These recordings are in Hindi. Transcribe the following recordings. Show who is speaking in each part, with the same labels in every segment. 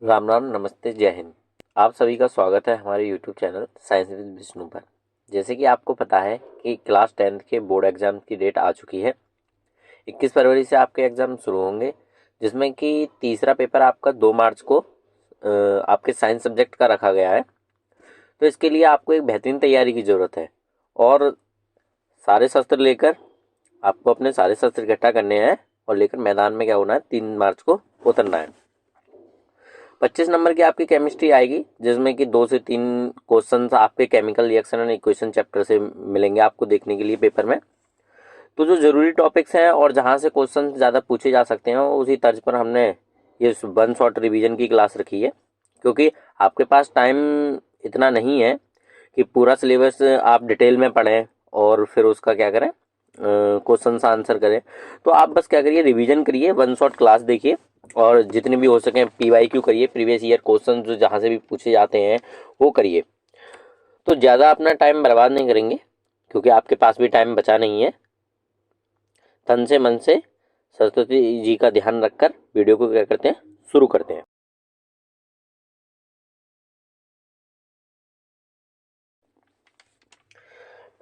Speaker 1: राम राम, नमस्ते, जय हिंद। आप सभी का स्वागत है हमारे YouTube channel science with Vishnu पर। जैसे कि आपको पता है कि क्लास 10th के बोर्ड एग्जाम की डेट आ चुकी है। 21 फरवरी से आपके एग्जाम शुरू होंगे, जिसमें कि तीसरा पेपर आपका 2 मार्च को आपके साइंस सब्जेक्ट का रखा गया है। तो इसके लिए आपको एक बेहतरीन तैयारी की ज़रूरत है और सारे शस्त्र लेकर आपको अपने सारे शस्त्र इकट्ठा करने हैं और लेकर मैदान में क्या होना है, 3 मार्च को उतरना है। 25 नंबर की आपकी केमिस्ट्री आएगी, जिसमें कि 2 से 3 क्वेश्चंस आपके chemical reaction and equation chapter से मिलेंगे आपको देखने के लिए पेपर में। तो जो जरूरी टॉपिक्स हैं और जहां से क्वेश्चन ज़्यादा पूछे जा सकते हैं, उसी तर्ज पर हमने ये वन शॉट रिवीजन की क्लास रखी है, क्योंकि आपके पास टाइम इतना नहीं है कि पूरा सिलेबस आप डिटेल में पढ़ें और फिर उसका क्या करें, क्वेश्चन आंसर करें। तो आप बस क्या करिए, रिवीजन करिए, वन शॉट क्लास देखिए और जितने भी हो सके PYQ करिए, प्रीवियस ईयर क्वेश्चन जो जहाँ से भी पूछे जाते हैं वो करिए। तो ज़्यादा अपना टाइम बर्बाद नहीं करेंगे, क्योंकि आपके पास भी टाइम बचा नहीं है। तन से मन से सरस्वती जी का ध्यान रखकर वीडियो को क्या करते हैं, शुरू करते हैं।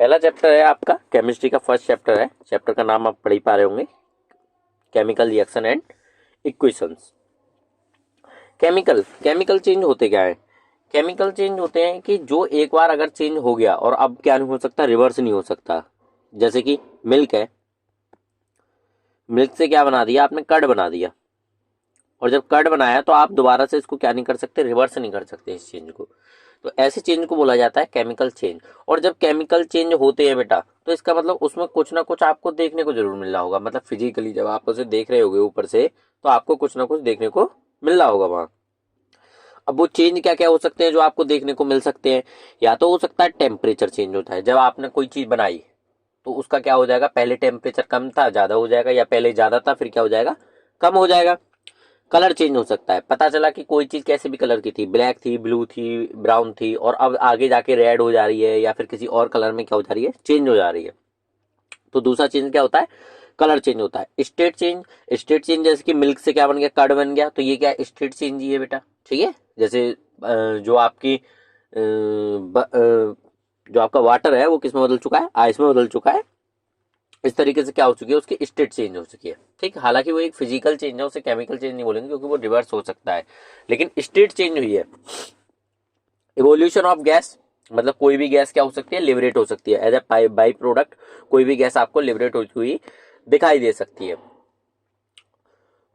Speaker 1: पहला चैप्टर है आपका केमिस्ट्री का फर्स्ट चैप्टर है। चैप्टर का नाम आप पढ़ ही पा रहे होंगे, chemical reaction and equations. Chemical chemical change होते क्या है? केमिकल चेंज होते हैं कि जो एक बार अगर चेंज हो गया और अब क्या नहीं हो सकता, रिवर्स नहीं हो सकता। जैसे कि मिल्क है, मिल्क से क्या बना दिया आपने, कर्ड बना दिया। और जब कर्ड बनाया तो आप दोबारा से इसको क्या नहीं कर सकते, रिवर्स नहीं कर सकते इस चेंज को। तो ऐसे चेंज को बोला जाता है केमिकल चेंज। और जब केमिकल चेंज होते हैं बेटा, तो इसका मतलब उसमें कुछ ना कुछ आपको देखने को जरूर मिल रहा होगा। मतलब फिजिकली जब आप उसे देख रहे होगे ऊपर से, तो आपको कुछ ना कुछ देखने को मिल रहा होगा वहां। अब वो चेंज क्या क्या हो सकते हैं जो आपको देखने को मिल सकते हैं? या तो हो सकता है टेम्परेचर चेंज होता है, जब आपने कोई चीज बनाई तो उसका क्या हो जाएगा, पहले टेम्परेचर कम था ज्यादा हो जाएगा, या पहले ज्यादा था फिर क्या हो जाएगा, कम हो जाएगा। कलर चेंज हो सकता है, पता चला कि कोई चीज कैसे भी कलर की थी, ब्लैक थी, ब्लू थी, ब्राउन थी, और अब आगे जाके रेड हो जा रही है या फिर किसी और कलर में क्या हो जा रही है, चेंज हो जा रही है। तो दूसरा चेंज क्या होता है, कलर चेंज होता है। स्टेट चेंज, स्टेट चेंज जैसे कि मिल्क से क्या बन गया, कर्ड बन गया, तो ये क्या स्टेट चेंज ही है बेटा। ठीक है, जैसे जो आपकी जो आपका वाटर है वो किस में बदल चुका है, आइस में बदल चुका है। इस तरीके से क्या हो चुकी है, उसकी स्टेट चेंज हो चुकी है। ठीक, हालांकि वो एक फिजिकल चेंज है, उसे केमिकल चेंज नहीं बोलेंगे क्योंकि वो रिवर्स हो सकता है, लेकिन स्टेट चेंज हुई है। इवोल्यूशन ऑफ गैस, मतलब कोई भी गैस क्या हो सकती है, लिबरेट हो सकती है। एज ए बाई प्रोडक्ट कोई भी गैस आपको लिबरेट होती हुई दिखाई दे सकती है।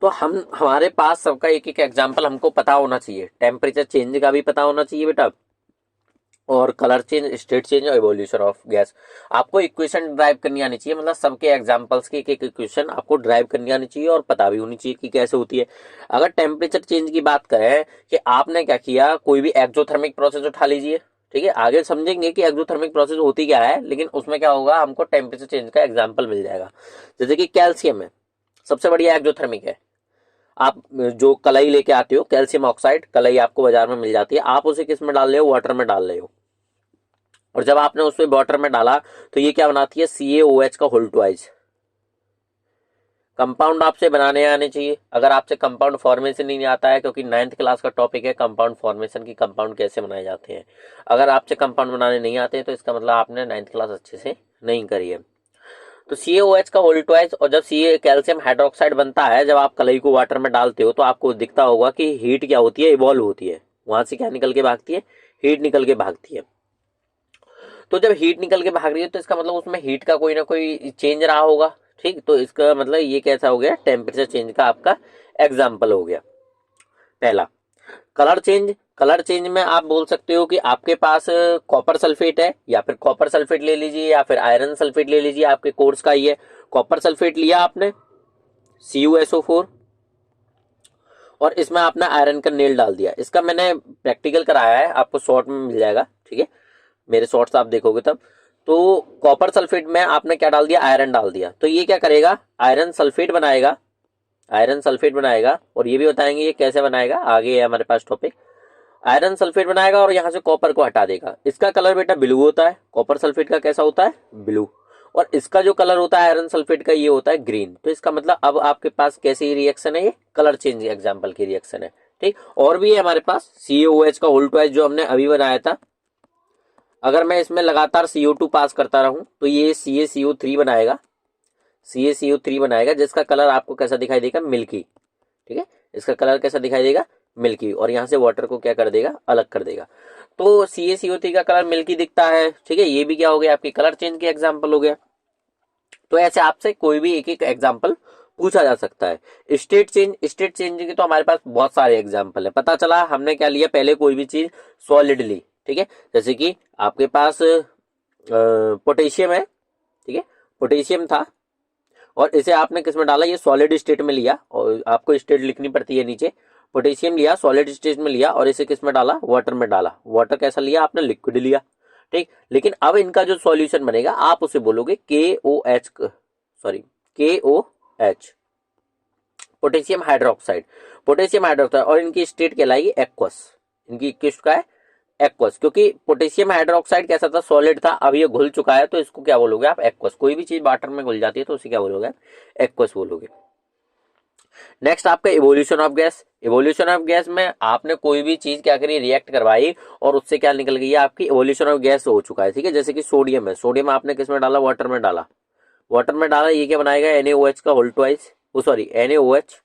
Speaker 1: तो हम हमारे पास सबका एक एक एग्जाम्पल हमको पता होना चाहिए। टेम्परेचर चेंज का भी पता होना चाहिए बेटा, और कलर चेंज, स्टेट चेंज और इवोल्यूशन ऑफ गैस। आपको इक्वेशन ड्राइव करनी आनी चाहिए, मतलब सबके एग्जांपल्स की एक एक इक्वेशन आपको ड्राइव करनी आनी चाहिए और पता भी होनी चाहिए कि कैसे होती है। अगर टेम्परेचर चेंज की बात करें कि आपने क्या किया, कोई भी एक्सोथर्मिक प्रोसेस उठा लीजिए। ठीक है, आगे समझेंगे कि एक्सोथर्मिक प्रोसेस होती क्या है, लेकिन उसमें क्या होगा, हमको टेम्परेचर चेंज का एग्जाम्पल मिल जाएगा। जैसे कि कैल्शियम है, सबसे बढ़िया एक्सोथर्मिक है। आप जो कलई लेके आते हो, कैल्शियम ऑक्साइड कलई आपको बाजार में मिल जाती है, आप उसे किस में डाल रहे हो, वाटर में डाल रहे हो। और जब आपने उसमें वाटर में डाला तो ये क्या बनाती है, CaOH का होल ट्वाइस। कंपाउंड आपसे बनाने आने चाहिए। अगर आपसे कंपाउंड फॉर्मेशन नहीं आता है, क्योंकि 9th क्लास का टॉपिक है कंपाउंड फॉर्मेशन की, कंपाउंड कैसे बनाए जाते हैं, अगर आपसे कंपाउंड बनाने नहीं आते हैं तो इसका मतलब आपने 9th क्लास अच्छे से नहीं करी है। तो CaOH का होल ट्वाइस, और जब सी कैल्शियम हाइड्रोक्साइड बनता है, जब आप कलई को वाटर में डालते हो तो आपको दिखता होगा कि हीट क्या होती है, इवॉल्व होती है। वहां से क्या निकल के भागती है, हीट निकल के भागती है। तो जब हीट निकल के भाग रही है तो इसका मतलब उसमें हीट का कोई ना कोई चेंज रहा होगा। ठीक, तो इसका मतलब ये कैसा हो गया, टेम्परेचर चेंज का आपका एग्जाम्पल हो गया पहला। कलर चेंज, कलर चेंज में आप बोल सकते हो कि आपके पास कॉपर सल्फेट है, या फिर कॉपर सल्फेट ले लीजिए या फिर आयरन सल्फेट ले लीजिए, आपके कोर्स का ही है। कॉपर सल्फेट लिया आपने, CuSO4, और इसमें आपने आयरन का नेल डाल दिया। इसका मैंने प्रैक्टिकल कराया है, आपको शॉर्ट में मिल जाएगा। ठीक है, मेरे शॉर्ट्स आप देखोगे तब। तो कॉपर सल्फेट में आपने क्या डाल दिया, आयरन डाल दिया, तो ये क्या करेगा, आयरन सल्फेट बनाएगा। आयरन सल्फेट बनाएगा, और ये भी बताएंगे ये कैसे बनाएगा, आगे है हमारे पास टॉपिक। आयरन सल्फेट बनाएगा और यहां से कॉपर को हटा देगा। इसका कलर बेटा ब्लू होता है, कॉपर सल्फेट का कैसा होता है, ब्लू। और इसका जो कलर होता है आयरन सल्फेट का, ये होता है ग्रीन। तो इसका मतलब अब आपके पास कैसी रिएक्शन है, ये कलर चेंज एग्जाम्पल की रिएक्शन है। ठीक। और भी है हमारे पास CaOH का होल ट्वाइस जो हमने अभी बनाया था। अगर मैं इसमें लगातार CO2 पास करता रहूं तो ये CaCO3 बनाएगा, CaCO3 बनाएगा, जिसका कलर आपको कैसा दिखाई देगा, मिल्की। ठीक है, इसका कलर कैसा दिखाई देगा, मिल्की। और यहाँ से वाटर को क्या कर देगा, अलग कर देगा। तो CaCO3 का कलर मिल्की दिखता है। ठीक है, ये भी क्या हो गया, आपके कलर चेंज के एग्जाम्पल हो गया। तो ऐसे आपसे कोई भी एक एक एग्जाम्पल पूछा जा सकता है। स्टेट चेंज की तो हमारे पास बहुत सारे एग्जाम्पल है। पता चला हमने क्या लिया, पहले कोई भी चीज सॉलिड ली। ठीक है, जैसे कि आपके पास पोटेशियम है। ठीक है, पोटेशियम था और इसे आपने किस में डाला, ये सॉलिड स्टेट में लिया, और आपको स्टेट लिखनी पड़ती है नीचे। पोटेशियम लिया, सॉलिड स्टेट में लिया, और इसे किस में डाला, वाटर में डाला। वाटर कैसा लिया आपने, लिक्विड लिया। ठीक, लेकिन अब इनका जो सॉल्यूशन बनेगा आप उसे बोलोगे KOH, potassium hydroxide. Potassium hydroxide, और इनकी स्टेट कहलाएगी एक्वस। इनकी किस का है, एक्वस, क्योंकि पोटेशियम हाइड्रोक्साइड कैसा था, सॉलिड था, अब ये घुल चुका है, तो इसको क्या बोलोगे आप, एक्वस। कोई भी चीज वाटर में घुल जाती है तो उसे क्या बोलोगे आप, एक्वस बोलोगे। नेक्स्ट आपका evolution of gas. Evolution of gas में आपने कोई भी चीज क्या करी, रिएक्ट करवाई, और उससे क्या निकल गई है, आपकी इवोल्यूशन ऑफ गैस हो चुका है। ठीक है, जैसे कि सोडियम है, सोडियम आपने किस में डाला, वाटर में डाला। वाटर में डाला, ये क्या बनाएगा, NaOH का होल ट्वाइस, NaOH,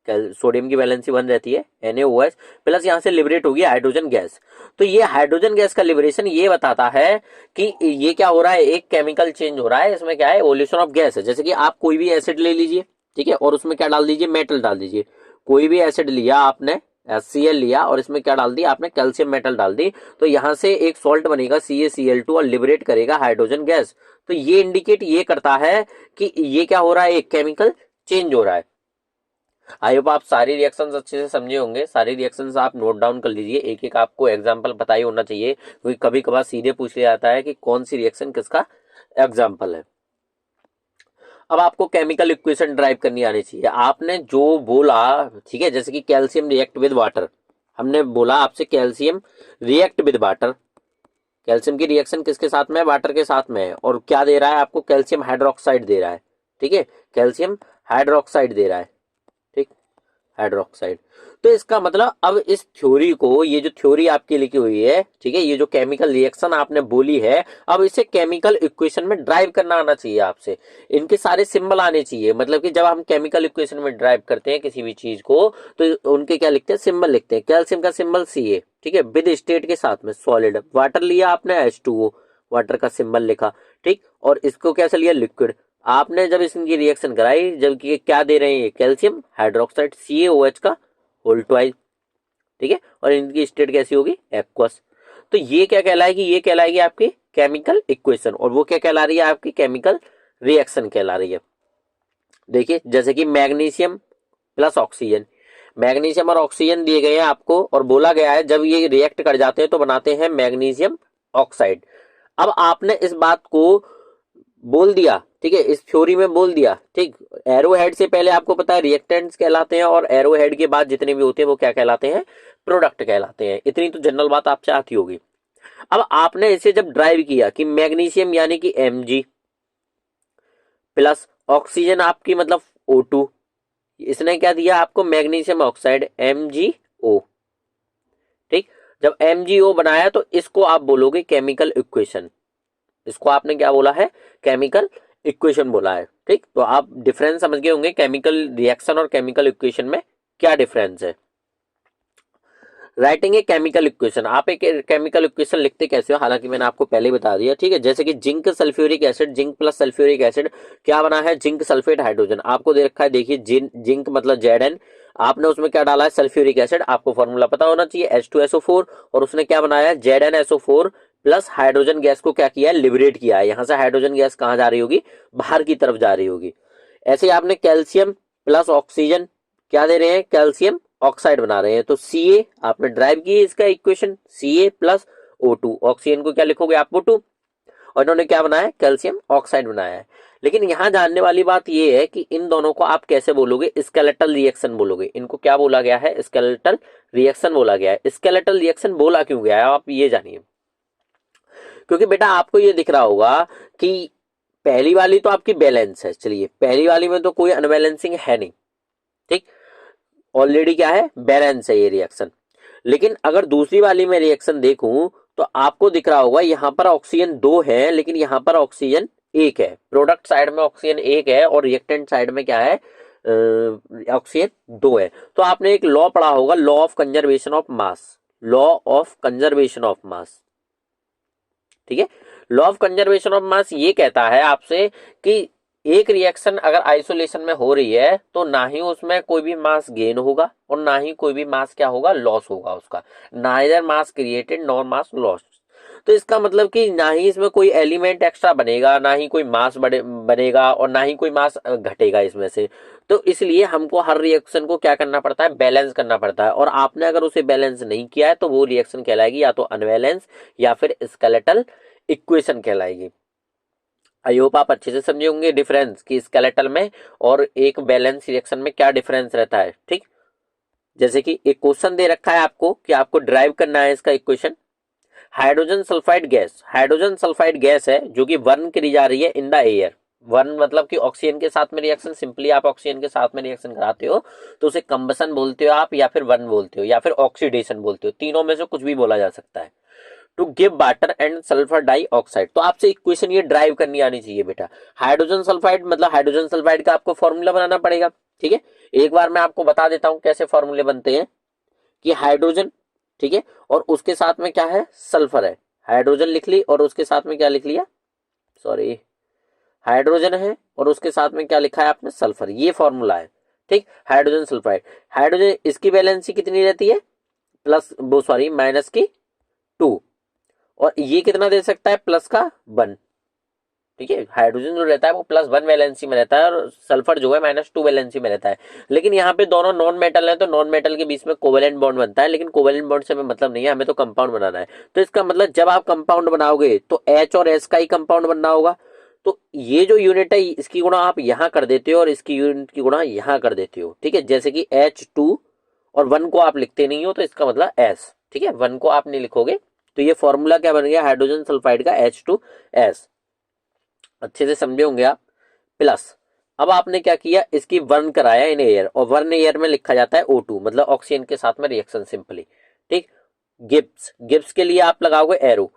Speaker 1: सोडियम की वैलेंसी 1 रहती है, NaOH प्लस यहाँ से लिबरेट होगी हाइड्रोजन गैस। तो ये हाइड्रोजन गैस का लिबरेशन ये बताता है कि ये क्या हो रहा है, एक केमिकल चेंज हो रहा है, इसमें क्या है, इवोल्यूशन ऑफ गैस है। जैसे कि आप कोई भी एसिड ले लीजिए, ठीक है, और उसमें क्या डाल दीजिए, मेटल डाल दीजिए। कोई भी एसिड लिया आपने, HCl लिया, और इसमें क्या डाल दिया आपने, कैल्शियम मेटल डाल दी, तो यहाँ से एक सॉल्ट बनेगा CaCl2 और लिबरेट करेगा हाइड्रोजन गैस। तो ये इंडिकेट ये करता है कि ये क्या हो रहा है, एक केमिकल चेंज हो रहा है। आई होप आप सारी रिएक्शंस अच्छे से समझे होंगे। सारी रिएक्शंस आप नोट डाउन कर लीजिए, एक एक आपको एग्जांपल पता ही होना चाहिए, क्योंकि कभी कभार सीधे पूछ लिया जाता है कि कौन सी रिएक्शन किसका एग्जांपल है। अब आपको केमिकल इक्वेशन ड्राइव करनी आनी चाहिए। आपने जो बोला, ठीक है, जैसे कि कैल्शियम रिएक्ट विद वाटर, हमने बोला आपसे calcium react with water. Calcium की रिएक्शन किसके साथ में है, वाटर के साथ में है, और क्या दे रहा है आपको, कैल्शियम हाइड्रोक्साइड दे रहा है। ठीक है, कैल्शियम हाइड्रोक्साइड दे रहा है, हाइड्रोक्साइड। तो इसका मतलब अब इस थ्योरी को, ये जो थ्योरी आपकी लिखी हुई है, ठीक है, ये जो केमिकल रिएक्शन आपने बोली है, अब इसे केमिकल इक्वेशन में ड्राइव करना आना चाहिए आपसे। इनके सारे सिंबल आने चाहिए, मतलब कि जब हम केमिकल इक्वेशन में ड्राइव करते हैं किसी भी चीज को, तो उनके क्या लिखते हैं, सिंबल लिखते हैं। कैल्शियम का सिंबल Ca, ठीक है, विद स्टेट के साथ में सॉलिड। वाटर लिया आपने, H2O, वाटर का सिंबल लिखा। ठीक, और इसको कैसे लिया, लिक्विड। आपने जब इसकी रिएक्शन कराई, जबकि क्या दे रहे हैं, कैल्शियम हाइड्रोक्साइड, CaOH का होल ट्वाइस। ठीक है, और इनकी स्टेट कैसी होगी, एक्वस। तो ये क्या कहलाएगी, ये कहलाएगी आपकी केमिकल इक्वेशन, और वो क्या कहला रही है, आपकी केमिकल रिएक्शन कहला रही है। देखिए, जैसे कि मैग्नीशियम प्लस ऑक्सीजन, मैग्नीशियम और ऑक्सीजन दिए गए हैं आपको, और बोला गया है जब ये रिएक्ट कर जाते हैं तो बनाते हैं मैग्नीशियम ऑक्साइड। अब आपने इस बात को बोल दिया, ठीक है, इस थ्योरी में बोल दिया। ठीक, एरो हेड से पहले आपको पता है रिएक्टेंट्स कहलाते हैं, और एरो हेड के बाद जितने भी होते हैं वो क्या कहलाते हैं, प्रोडक्ट कहलाते हैं। इतनी तो जनरल बात आपसे आती होगी। अब आपने इसे जब ड्राइव किया कि मैग्नीशियम यानी कि Mg प्लस ऑक्सीजन आपकी मतलब O2, इसने क्या दिया आपको, मैग्नीशियम ऑक्साइड MgO। ठीक, जब MgO बनाया तो इसको आप बोलोगे केमिकल इक्वेशन। इसको आपने क्या बोला है, केमिकल इक्वेशन बोला है। ठीक, तो आप डिफरेंस समझ गए होंगे केमिकल रिएक्शन और केमिकल इक्वेशन में क्या डिफरेंस है। राइटिंग ए केमिकल इक्वेशन, आप एक केमिकल इक्वेशन लिखते कैसे हो, हालांकि मैंने आपको पहले ही बता दिया। ठीक है, जैसे कि zinc sulphuric acid, zinc plus sulphuric acid क्या बना है, जिंक सल्फेट हाइड्रोजन। आपको दे रखा है, देखिए जिंक मतलब Zn, आपने उसमें क्या डाला है, सल्फ्यूरिक एसिड। आपको फॉर्मूला पता होना चाहिए, H2SO4, और उसने क्या बनाया है, ZnSO4 प्लस हाइड्रोजन गैस को क्या किया है, लिबरेट किया है। यहां से हाइड्रोजन गैस कहां जा रही होगी, बाहर की तरफ जा रही होगी। ऐसे ही आपने कैल्शियम प्लस ऑक्सीजन क्या दे रहे हैं, कैल्शियम ऑक्साइड बना रहे हैं, तो Ca आपने ड्राइव की इसका equation, Ca plus O2, oxygen को क्या लिखोगे आप, O2, और इन्होंने क्या बनाया, कैल्शियम ऑक्साइड बनाया है। लेकिन यहां जानने वाली बात यह है कि इन दोनों को आप कैसे बोलोगे, स्केलेटल रिएक्शन बोलोगे। इनको क्या बोला गया है, स्केलेटल रिएक्शन बोला गया है। स्केलेटल रिएक्शन बोला क्यों गया है, आप ये जानिए। क्योंकि बेटा आपको ये दिख रहा होगा कि पहली वाली तो आपकी बैलेंस है, चलिए पहली वाली में तो कोई अनबैलेंसिंग है नहीं। ठीक, ऑलरेडी क्या है, बैलेंस है ये रिएक्शन। लेकिन अगर दूसरी वाली में रिएक्शन देखूं तो आपको दिख रहा होगा यहाँ पर ऑक्सीजन 2 है लेकिन यहाँ पर ऑक्सीजन 1 है। प्रोडक्ट साइड में ऑक्सीजन 1 है और रिएक्टेंट साइड में क्या है, ऑक्सीजन 2 है। तो आपने एक लॉ पढ़ा होगा, law of conservation of mass, law of conservation of mass, ठीक है। Law of conservation of mass ये कहता है आपसे कि एक रिएक्शन अगर आइसोलेशन में हो रही है तो ना ही उसमें कोई भी मास गेन होगा और ना ही कोई भी मास क्या होगा, लॉस होगा उसका, नाइदर मास क्रिएटेड नॉर मास लॉस। तो इसका मतलब कि ना ही इसमें कोई एलिमेंट एक्स्ट्रा बनेगा, ना ही कोई मास बनेगा और ना ही कोई मास घटेगा इसमें से। तो इसलिए हमको हर रिएक्शन को क्या करना पड़ता है, बैलेंस करना पड़ता है। और आपने अगर उसे बैलेंस नहीं किया है तो वो रिएक्शन कहलाएगी या तो अनबैलेंस या फिर स्केलेटल इक्वेशन कहलाएगी। आई होप आप अच्छे से समझे होंगे डिफरेंस कि स्केलेटल में और एक बैलेंस रिएक्शन में क्या डिफरेंस रहता है, ठीक। जैसे कि एक क्वेश्चन दे रखा है आपको कि आपको ड्राइव करना है इसका equation. Hydrogen sulphide gas, hydrogen sulphide gas है जो कि बर्न करी जा रही है इन द एयर। बर्न मतलब कि ऑक्सीजन के साथ में रिएक्शन, सिंपली आप ऑक्सीजन के साथ में रिएक्शन कराते हो तो उसे कंबसन बोलते हो आप, या फिर बर्न बोलते हो, या फिर ऑक्सीडेशन बोलते हो, तीनों में से कुछ भी बोला जा सकता है। To give water and sulphur dioxide, तो आपसे इक्वेशन ये ड्राइव करनी आनी चाहिए बेटा। हाइड्रोजन सल्फाइड मतलब हाइड्रोजन सल्फाइड का आपको फॉर्मूला बनाना पड़ेगा, ठीक है। एक बार मैं आपको बता देता हूं कैसे फॉर्मूले बनते हैं कि हाइड्रोजन, ठीक है, और उसके साथ में क्या है, सल्फर है। हाइड्रोजन लिख ली और उसके साथ में क्या लिख लिया, सॉरी, हाइड्रोजन है और उसके साथ में क्या लिखा है आपने, सल्फर, ये फॉर्मूला है, ठीक। हाइड्रोजन सल्फाइड, हाइड्रोजन इसकी वैलेंसी कितनी रहती है, प्लस वो सॉरी माइनस की 2, और ये कितना दे सकता है, प्लस का 1, ठीक है। हाइड्रोजन जो रहता है वो +1 वैलेंसी में रहता है और सल्फर जो है -2 वैलेंसी में रहता है। लेकिन यहाँ पे दोनों नॉन मेटल है तो नॉन मेटल के बीच में कोवेलेंट बॉन्ड बनता है, लेकिन कोवेलेंट बॉन्ड से हमें मतलब नहीं है, हमें तो कंपाउंड बनाना है। तो इसका मतलब जब आप कंपाउंड बनाओगे तो H और S का ही कंपाउंड बनना होगा। तो ये जो यूनिट है इसकी गुणा आप यहाँ कर देते हो और इसकी यूनिट की गुणा यहाँ कर देते हो, ठीक है। जैसे कि H2 और 1 को आप लिखते नहीं हो तो इसका मतलब S, ठीक है, 1 को आप नहीं लिखोगे। तो ये फॉर्मूला क्या बन गया, हाइड्रोजन सल्फाइड का H2S, अच्छे से समझे होंगे आप। प्लस अब आपने क्या किया, इसकी वर्न कराया इन एयर, और वर्न एयर में लिखा जाता है O2 मतलब ऑक्सीजन के साथ में रिएक्शन सिंपली, ठीक। गिब्स, गिब्स के लिए आप लगाओगे एरो,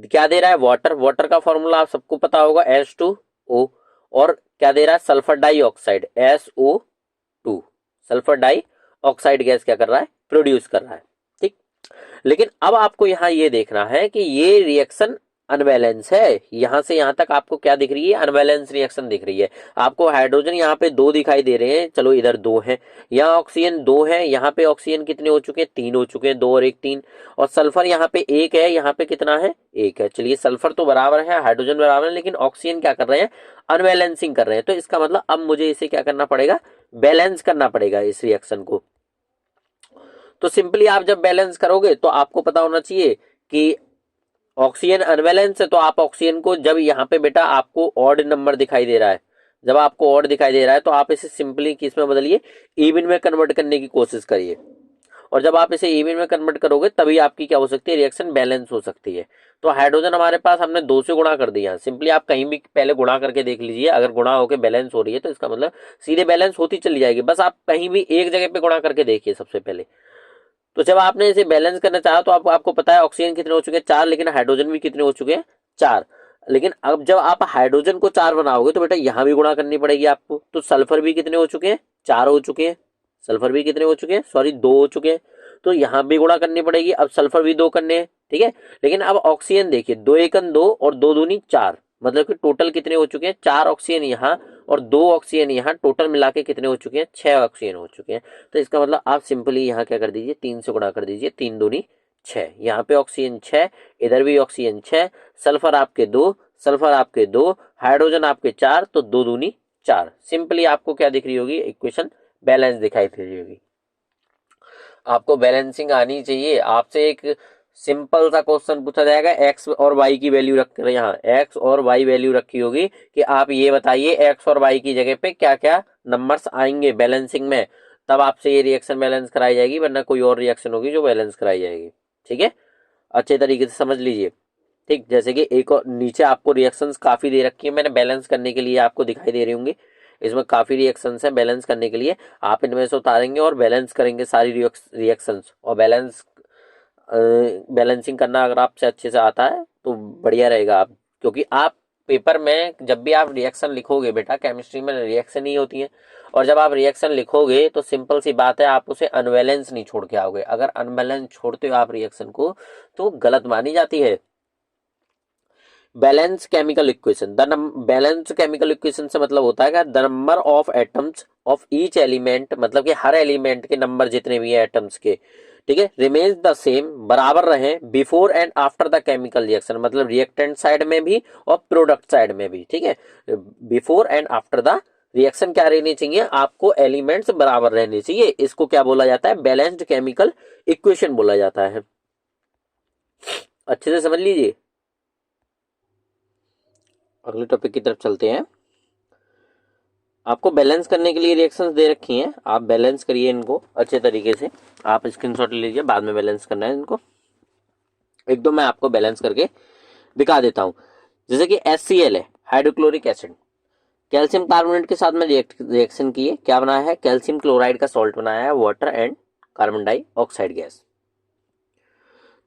Speaker 1: क्या दे रहा है, वाटर, वाटर का फॉर्मूला आप सबको पता होगा H2O, और क्या दे रहा है, sulphur dioxide SO2, sulphur dioxide gas क्या कर रहा है, प्रोड्यूस कर रहा है, ठीक। लेकिन अब आपको यहां ये देखना है कि ये रिएक्शन अनबैलेंस है, यहां से यहां तक आपको क्या दिख रही है, अनबैलेंस रिएक्शन दिख रही है। आपको हाइड्रोजन यहाँ पे 2 दिखाई दे रहे हैं, चलो इधर 2 है, यहाँ ऑक्सीजन 2 है, यहाँ पे ऑक्सीजन कितने हो चुके हैं, 3 हो चुके हैं, 2 और 1 3, और सल्फर यहाँ पे 1 है, यहाँ पे कितना है, 1 है। चलिए सल्फर तो बराबर है, हाइड्रोजन बराबर है, लेकिन ऑक्सीजन क्या कर रहे हैं, अनबैलेंसिंग कर रहे हैं। तो इसका मतलब अब मुझे इसे क्या करना पड़ेगा, बैलेंस करना पड़ेगा इस रिएक्शन को। तो सिंपली आप जब बैलेंस करोगे तो आपको पता होना चाहिए कि ऑक्सीजन अनबैलेंस है, तो आप ऑक्सीजन को जब यहाँ पे बेटा आपको ऑड नंबर दिखाई दे रहा है, जब आपको ऑड दिखाई दे रहा है तो आप इसे सिंपली किसमें बदलिए, इवन में कन्वर्ट करने की कोशिश करिए। और जब आप इसे इवन में कन्वर्ट करोगे तभी आपकी क्या हो सकती है, रिएक्शन बैलेंस हो सकती है। तो हाइड्रोजन हमारे पास हमने 2 से गुणा कर दिया, सिंपली आप कहीं भी पहले गुणा करके देख लीजिए, अगर गुणा होकर बैलेंस हो रही है तो इसका मतलब सीधे बैलेंस होती चली जाएगी। बस आप कहीं भी एक जगह पे गुणा करके देखिए सबसे पहले। तो जब आपने इसे बैलेंस करना चाहा तो आपको पता है ऑक्सीजन कितने हो चुके हैं, 4, लेकिन हाइड्रोजन भी कितने हो चुके हैं, 4। लेकिन अब जब आप हाइड्रोजन को 4 बनाओगे तो बेटा यहां भी गुणा करनी पड़ेगी आपको। तो सल्फर भी कितने हो चुके हैं, 4 हो चुके हैं, सल्फर भी कितने हो चुके हैं, सॉरी 2 हो चुके हैं, तो यहां भी गुणा करनी पड़ेगी। अब सल्फर भी 2 करने हैं, ठीक है। लेकिन अब ऑक्सीजन देखिए, 2 एकन 2 और 2 दूनी 4, मतलब कि टोटल कितने हो चुके हैं, 4 ऑक्सीजन यहाँ और 2 ऑक्सीजन यहाँ, टोटल मिला के कितने हो चुके हैं, 6 ऑक्सीजन हो चुके हैं। तो इसका मतलब आप सिंपली यहाँ क्या कर दीजिए, 3 से गुणा कर दीजिए, 3 दूनी 6, यहाँ पे ऑक्सीजन 6, इधर भी ऑक्सीजन 6, सल्फर आपके 2, सल्फर आपके 2, हाइड्रोजन आपके 4, तो 2 दूनी 4। सिंपली आपको क्या दिख रही होगी, इक्वेशन बैलेंस दिखाई दे रही होगी। आपको बैलेंसिंग आनी चाहिए। आपसे एक सिंपल सा क्वेश्चन पूछा जाएगा, एक्स और वाई की वैल्यू रख कर, यहाँ एक्स और वाई वैल्यू रखी होगी कि आप ये बताइए एक्स और वाई की जगह पे क्या क्या नंबर्स आएंगे बैलेंसिंग में, तब आपसे ये रिएक्शन बैलेंस कराई जाएगी, वरना कोई और रिएक्शन होगी जो बैलेंस कराई जाएगी, ठीक है। अच्छे तरीके से समझ लीजिए, ठीक। जैसे कि एक और नीचे आपको रिएक्शंस काफी दे रखी है, मैंने बैलेंस करने के लिए आपको दिखाई दे रही होंगी। इसमें काफ़ी रिएक्शंस है बैलेंस करने के लिए। आप इनमें से उतारेंगे और बैलेंस करेंगे सारी रिएक्शंस, और बैलेंसिंग करना अगर आपसे अच्छे से आता है तो बढ़िया रहेगा। आप क्योंकि आप पेपर में जब भी आप रिएक्शन लिखोगे बेटा, केमिस्ट्री में रिएक्शन ही होती है, और जब आप रिएक्शन लिखोगे तो सिंपल सी बात है, आप उसे अनबैलेंस नहीं छोड़ के आओगे। अगर अनबैलेंस छोड़ते हो आप रिएक्शन को तो गलत मानी जाती है। Balance chemical equation, balance chemical equation से मतलब होता है कि the number of atoms of each element, मतलब कि हर एलिमेंट के नंबर जितने भी है एटम्स के, ठीक है, रिमेन्स द सेम, बराबर रहे, before and after the chemical reaction, मतलब रिएक्टेंट साइड में भी और प्रोडक्ट साइड में भी, ठीक है। Before and after the reaction क्या रहनी चाहिए, आपको एलिमेंट्स बराबर रहने चाहिए। इसको क्या बोला जाता है, बैलेंस्ड केमिकल इक्वेशन बोला जाता है। अच्छे से समझ लीजिए। अगले टॉपिक की तरफ चलते हैं। आपको बैलेंस करने के लिए रिएक्शंस दे रखी हैं, आप बैलेंस करिए इनको अच्छे तरीके से। आप स्क्रीनशॉट ले लीजिए, बाद में बैलेंस करना है इनको। एक दो मैं आपको बैलेंस करके दिखा देता हूं। जैसे कि HCl है, हाइड्रोक्लोरिक एसिड, कैल्शियम कार्बोनेट के साथ में रिएक्शन किए, क्या बनाया है, कैल्शियम क्लोराइड का सॉल्ट बनाया है, water and carbon dioxide gas.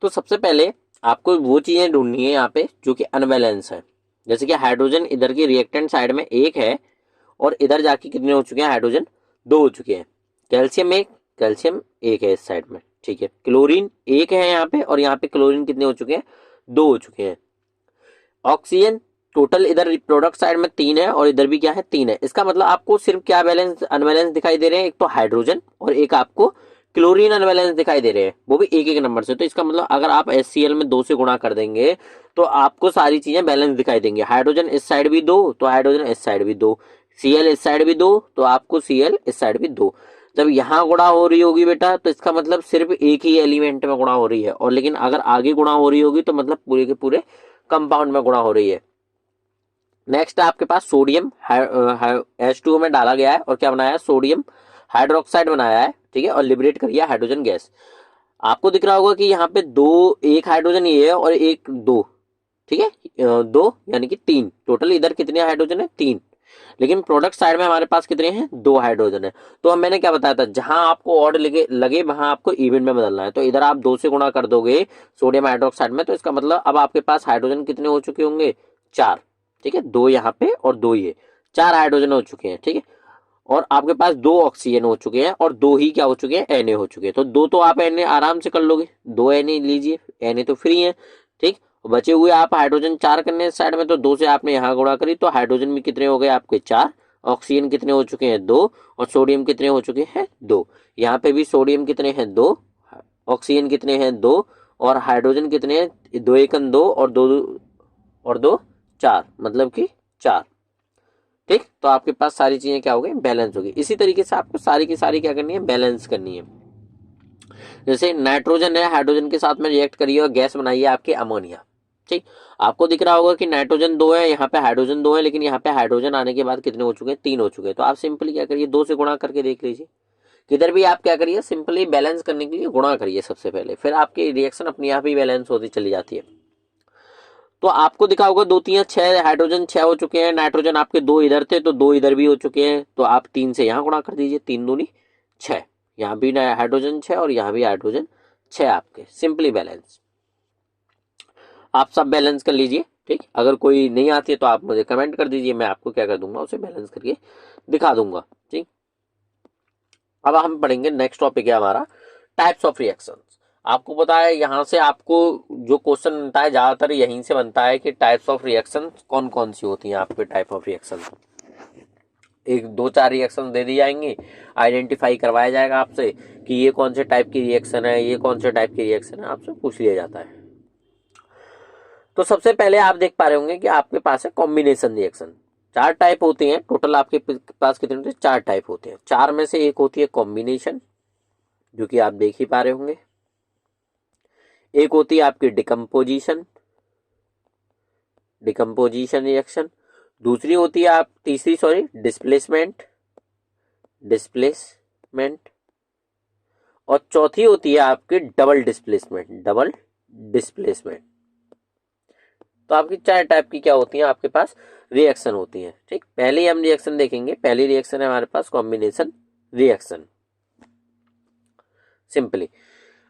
Speaker 1: तो सबसे पहले आपको वो चीजें ढूंढनी है यहाँ पे जो कि अनबैलेंस है। जैसे कि हाइड्रोजन इधर की रिएक्टेंट साइड में एक है और इधर जाके कितने हो चुके हैं, हाइड्रोजन 2 हो चुके हैं। कैल्शियम एक है इस साइड में, ठीक है। क्लोरीन एक है यहाँ पे, और यहाँ पे क्लोरीन कितने हो चुके हैं, 2 हो चुके हैं। ऑक्सीजन टोटल इधर प्रोडक्ट साइड में 3 है और इधर भी क्या है, 3 है। इसका मतलब आपको सिर्फ क्या बैलेंस अनबैलेंस दिखाई दे रहे हैं, एक तो हाइड्रोजन और एक आपको क्लोरीन अनबैलेंस दिखाई दे रहे हैं, वो भी एक एक नंबर से। तो इसका मतलब अगर आप HCl में 2 से गुणा कर देंगे तो आपको सारी चीजें बैलेंस दिखाई देंगी। हाइड्रोजन इस साइड भी 2 तो हाइड्रोजन इस साइड भी 2, Cl इस साइड भी 2 तो आपको Cl इस साइड भी 2। जब यहाँ गुणा हो रही होगी बेटा तो इसका मतलब सिर्फ एक ही एलिमेंट में गुणा हो रही है, और लेकिन अगर आगे गुणा हो रही होगी तो मतलब पूरे के पूरे कंपाउंड में गुणा हो रही है। नेक्स्ट आपके पास सोडियम H2O में डाला गया है और क्या बनाया है, सोडियम हाइड्रोक्साइड बनाया है, ठीक है, और लिबरेट करिए हाइड्रोजन गैस। आपको दिख रहा होगा कि यहाँ पे एक हाइड्रोजन ये है और एक 2, ठीक है, 2 यानी कि 3 टोटल। इधर कितने हाइड्रोजन है, 3, लेकिन प्रोडक्ट साइड में हमारे पास कितने हैं, 2 हाइड्रोजन है। तो हम मैंने क्या बताया था, जहां आपको ऑड लगे वहां आपको इवन में बदलना है। तो इधर आप 2 से गुणा कर दोगे सोडियम हाइड्रोक्साइड में, तो इसका मतलब अब आपके पास हाइड्रोजन कितने हो चुके होंगे, 4, ठीक है। 2 यहाँ पे और 2 ये, 4 हाइड्रोजन हो चुके हैं, ठीक है। और आपके पास 2 ऑक्सीजन हो चुके हैं और 2 ही क्या हो चुके हैं, Na हो चुके हैं। तो 2 तो आप Na आराम से कर लोगे, 2 Na लीजिए, Na तो फ्री है, ठीक। बचे हुए आप हाइड्रोजन 4 करने साइड में, तो 2 से आपने यहाँ गुणा करी तो हाइड्रोजन भी कितने हो गए आपके 4, ऑक्सीजन कितने हो चुके हैं 2, और सोडियम कितने हो चुके हैं 2। यहाँ पे भी सोडियम कितने हैं 2, ऑक्सीजन कितने हैं 2, और हाइड्रोजन कितने हैं 2 1 2 और 2 4, मतलब कि 4, ठीक। तो आपके पास सारी चीजें क्या हो गई, बैलेंस हो गई। इसी तरीके से आपको सारी की सारी क्या करनी है, बैलेंस करनी है। जैसे नाइट्रोजन है, हाइड्रोजन के साथ में रिएक्ट करिए और गैस बनाइए आपकी अमोनिया, ठीक। आपको दिख रहा होगा कि नाइट्रोजन 2 है, यहाँ पे हाइड्रोजन 2 है, लेकिन यहाँ पे हाइड्रोजन आने के बाद कितने हो चुके हैं, 3 हो चुके हैं। तो आप सिंपली क्या करिए, 2 से गुणा करके देख लीजिए। किधर भी आप क्या करिए, सिंपली बैलेंस करने के लिए गुणा करिए सबसे पहले, फिर आपकी रिएक्शन अपने आप ही बैलेंस होती चली जाती है। तो आपको दिखा होगा 2 3 6, हाइड्रोजन 6 हो चुके हैं, नाइट्रोजन आपके 2 इधर थे तो 2 इधर भी हो चुके हैं। तो आप 3 से यहाँ गुणा कर दीजिए, 3 दूनी 6, यहाँ भी हाइड्रोजन 6 और यहाँ भी हाइड्रोजन 6 आपके, सिंपली बैलेंस। आप सब बैलेंस कर लीजिए, ठीक। अगर कोई नहीं आती है तो आप मुझे कमेंट कर दीजिए, मैं आपको क्या कर दूंगा, उसे बैलेंस करके दिखा दूंगा, ठीक। अब हम पढ़ेंगे, नेक्स्ट टॉपिक है हमारा टाइप्स ऑफ रिएक्शंस। आपको पता है यहाँ से आपको जो क्वेश्चन बनता है ज्यादातर यहीं से बनता है कि टाइप्स ऑफ रिएक्शन कौन कौन सी होती हैं। आपके टाइप ऑफ रिएक्शन एक 2 4 रिएक्शन दे दी जाएंगी, आइडेंटिफाई करवाया जाएगा आपसे कि ये कौन से टाइप की रिएक्शन है, ये कौन से टाइप की रिएक्शन है, आपसे पूछ लिया जाता है। तो सबसे पहले आप देख पा रहे होंगे कि आपके पास है कॉम्बिनेशन रिएक्शन। 4 टाइप होते हैं टोटल, आपके पास कितने होते हैं, 4 टाइप होते हैं। 4 में से एक होती है कॉम्बिनेशन, जो कि आप देख ही पा रहे होंगे। एक होती है आपकी डिकम्पोजिशन रिएक्शन। दूसरी होती है तीसरी डिस्प्लेसमेंट। और चौथी होती है आपकी डबल डिस्प्लेसमेंट। तो आपकी 4 टाइप की क्या होती हैं आपके पास रिएक्शन होती हैं। ठीक, पहले हम रिएक्शन देखेंगे। पहली रिएक्शन है हमारे पास कॉम्बिनेशन रिएक्शन। सिंपली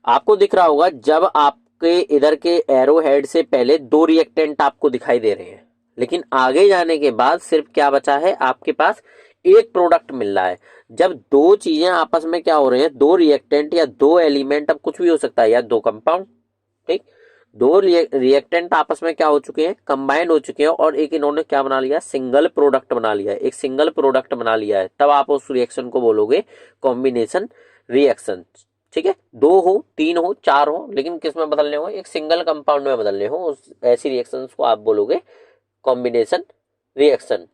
Speaker 1: आपको दिख रहा होगा, जब आपके इधर के एरो हेड से पहले 2 रिएक्टेंट आपको दिखाई दे रहे हैं, लेकिन आगे जाने के बाद सिर्फ क्या बचा है आपके पास, एक प्रोडक्ट मिल रहा है। जब दो चीजें आपस में क्या हो रही हैं, 2 रिएक्टेंट या 2 एलिमेंट, अब कुछ भी हो सकता है, या 2 कंपाउंड, ठीक, 2 रिएक्टेंट आपस में क्या हो चुके हैं, कंबाइंड हो चुके हैं, और एक इन्होंने क्या बना लिया, सिंगल प्रोडक्ट बना लिया है, एक सिंगल प्रोडक्ट बना लिया है, तब आप उस रिएक्शन को बोलोगे कॉम्बिनेशन रिएक्शन। ठीक है, 2 हो, 3 हो, 4 हो, लेकिन किस में बदलने हो, एक सिंगल कंपाउंड में बदलने हो, उस ऐसी रिएक्शंस को आप बोलोगे कॉम्बिनेशन रिएक्शन।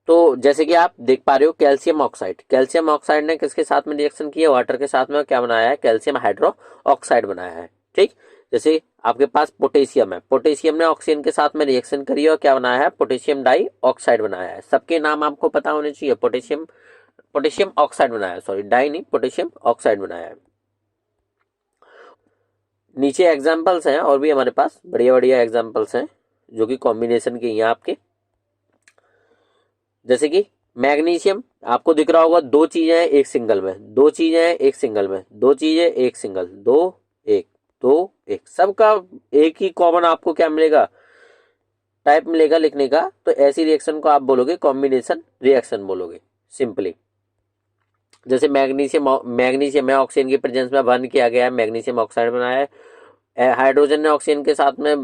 Speaker 1: तो जैसे कि आप देख पा रहे हो, कैल्शियम ऑक्साइड ने किसके साथ में रिएक्शन की है, वाटर के साथ में, क्या बनाया है, कैल्शियम हाइड्रो ऑक्साइड बनाया है। ठीक, जैसे आपके पास पोटेशियम है, पोटेशियम ने ऑक्सीजन के साथ में रिएक्शन करी और क्या बनाया है, पोटेशियम डाई ऑक्साइड बनाया है। सबके नाम आपको पता होने चाहिए। पोटेशियम ऑक्साइड बनाया है, सॉरी डाई नहीं, पोटेशियम ऑक्साइड बनाया है। नीचे एग्जांपल्स हैं और भी हमारे पास बढ़िया बढ़िया एग्जांपल्स हैं जो कि कॉम्बिनेशन के हैं आपके। जैसे कि मैग्नीशियम, आपको दिख रहा होगा, 2 चीजें हैं एक सिंगल में, 2 चीजें हैं एक सिंगल में, 2 चीजें एक सिंगल, 2 1 2 1, सबका एक ही कॉमन आपको क्या मिलेगा, टाइप मिलेगा लिखने का। तो ऐसी रिएक्शन को आप बोलोगे कॉम्बिनेशन रिएक्शन बोलोगे सिंपली। जैसे मैग्नीशियम है, ऑक्सीजन की प्रेजेंस में बर्न किया गया है, मैग्नीशियम ऑक्साइड बनाया है। हाइड्रोजन ने ऑक्सीजन के साथ में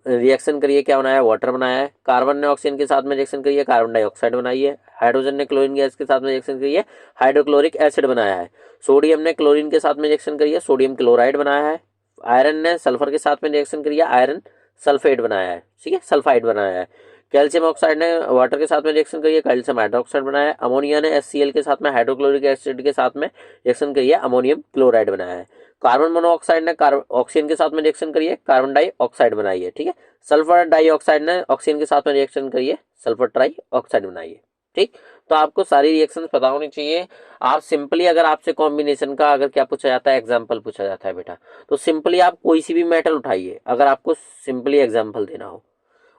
Speaker 1: रिएक्शन करिए, क्या बनाया है, वाटर बनाया है। कार्बन ने ऑक्सीजन के साथ में रिएक्शन करिए, कार्बन डाइऑक्साइड बनाई है। हाइड्रोजन ने क्लोरीन गैस के साथ में रिएक्शन करिए, हाइड्रोक्लोरिक एसिड बनाया है। सोडियम ने क्लोरीन के साथ में रिएक्शन करिए, सोडियम क्लोराइड बनाया है। आयरन ने सल्फर के साथ में रिएक्शन करिए, आयरन सल्फेट बनाया है, ठीक है, सल्फाइड बनाया है। कैल्शियम ऑक्साइड ने वाटर के साथ में रिएक्शन करिए, कैल्शियम हाइड्रोक्साइड बनाया है। अमोनिया ने HCl के साथ में हाइड्रोक्लोरिक एसिड के साथ में रिएक्शन करिए, अमोनियम क्लोराइड बनाया है। कार्बन मोनोऑक्साइड ने ऑक्सीजन के साथ में रिएक्शन करिए, कार्बन डाइऑक्साइड बनाई है, ठीक है। सल्फर डाइऑक्साइड ने ऑक्सीजन के साथ में रिएक्शन करिए, सल्फर ट्राइऑक्साइड बनाई है। ठीक, तो आपको सारी रिएक्शन पता होनी चाहिए। आप सिंपली, अगर आपसे कॉम्बिनेशन का अगर क्या पूछा जाता है, एग्जाम्पल पूछा जाता है बेटा, तो सिंपली आप कोई सी भी मेटल उठाइए, अगर आपको सिंपली एग्जाम्पल देना हो,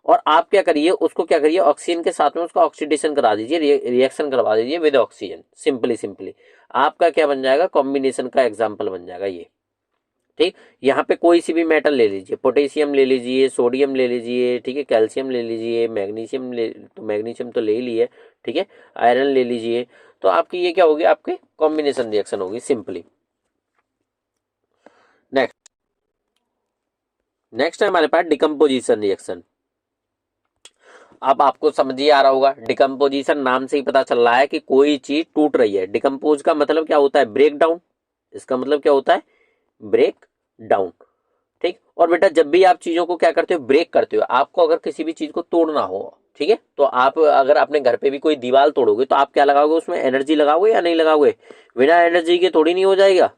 Speaker 1: और आप क्या करिए, उसको क्या करिए, ऑक्सीजन के साथ में उसका ऑक्सीडेशन करा दीजिए, रिएक्शन करवा दीजिए विद ऑक्सीजन। सिंपली आपका क्या बन जाएगा, कॉम्बिनेशन का एग्जाम्पल बन जाएगा ये। ठीक, यहाँ पे कोई सी भी मेटल ले लीजिए, पोटेशियम ले लीजिए, सोडियम ले लीजिए, ठीक है, कैल्शियम ले लीजिए, मैग्नीशियम तो ले ही लिए, ठीक है, आयरन ले लीजिए, तो आपकी ये क्या होगी, आपके कॉम्बिनेशन रिएक्शन होगी सिंपली। नेक्स्ट है हमारे पास डिकम्पोजिशन रिएक्शन। अब आपको समझ ही आ रहा होगा, डिकम्पोजिशन नाम से ही पता चल रहा है कि कोई चीज टूट रही है। डिकम्पोज का मतलब क्या होता है, ब्रेक डाउन। इसका मतलब क्या होता है, ब्रेक डाउन। ठीक, और बेटा जब भी आप चीजों को क्या करते हो, ब्रेक करते हो, आपको अगर किसी भी चीज को तोड़ना हो, ठीक है, तो आप अगर अपने घर पे भी कोई दीवार तोड़ोगे तो आप क्या लगाओगे, उसमें एनर्जी लगाओगे या नहीं लगाओगे, बिना एनर्जी के थोड़ी नहीं हो जाएगा।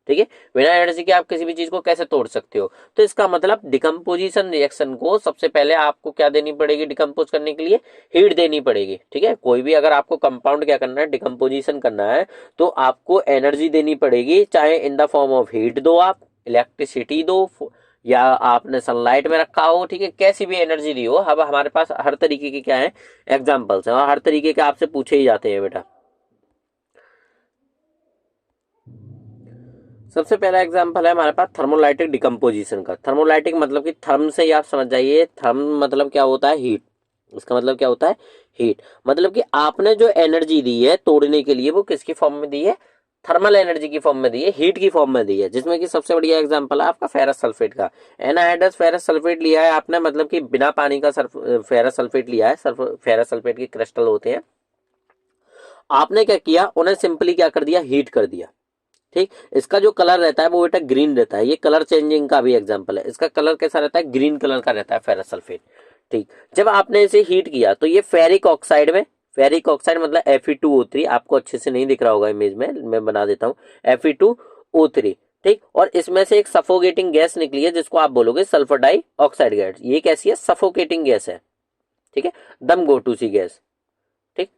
Speaker 1: ठीक है, बिना एनर्जी के आप किसी भी चीज को कैसे तोड़ सकते हो। तो इसका मतलब डिकम्पोजिशन रिएक्शन को सबसे पहले आपको क्या देनी पड़ेगी, डिकम्पोज करने के लिए हीट देनी पड़ेगी। ठीक है, कोई भी अगर आपको कंपाउंड क्या करना है, डिकम्पोजिशन करना है, तो आपको एनर्जी देनी पड़ेगी, चाहे in the form of heat दो, आप इलेक्ट्रिसिटी दो, या आपने सनलाइट में रखा हो, ठीक है, कैसी भी एनर्जी दी हो। अब हमारे पास हर तरीके के क्या है, एग्जाम्पल्स हैं, और हर तरीके के आपसे पूछे ही जाते हैं बेटा। सबसे पहला एग्जांपल है हमारे पास थर्मोलाइटिक डिकम्पोजिशन का। थर्मोलाइटिक मतलब कि थर्म से ही आप समझ जाइए, थर्म मतलब क्या होता है, हीट। इसका मतलब क्या होता है, हीट। मतलब कि आपने जो एनर्जी दी है तोड़ने के लिए, वो किसकी फॉर्म में दी है, थर्मल एनर्जी की फॉर्म में दी है, हीट की फॉर्म में दी है। जिसमें कि सबसे बढ़िया एग्जांपल है आपका फेरस सल्फेट का। एनहाइड्रस फेरस सल्फेट लिया है आपने, मतलब कि बिना पानी का फेरस सल्फेट लिया है, फेरस सल्फेट के क्रिस्टल होते हैं। आपने क्या किया, उन्हें सिंपली क्या कर दिया, हीट कर दिया। ठीक, इसका जो कलर रहता है वो बेटा ग्रीन रहता है। ये कलर चेंजिंग का भी एग्जांपल है। इसका कलर कैसा रहता है, ग्रीन कलर का रहता है फेरस सल्फेट। ठीक, जब आपने इसे हीट किया तो ये फेरिक ऑक्साइड में, फेरिक ऑक्साइड मतलब Fe2O3, आपको अच्छे से नहीं दिख रहा होगा इमेज में, मैं बना देता हूँ, Fe2O3। ठीक, और इसमें से एक सफोकेटिंग गैस निकली है जिसको आप बोलोगे सल्फर डाइऑक्साइड गैस। ये कैसी है, सफोकेटिंग गैस है, ठीक है, दम गोटू सी गैस। ठीक,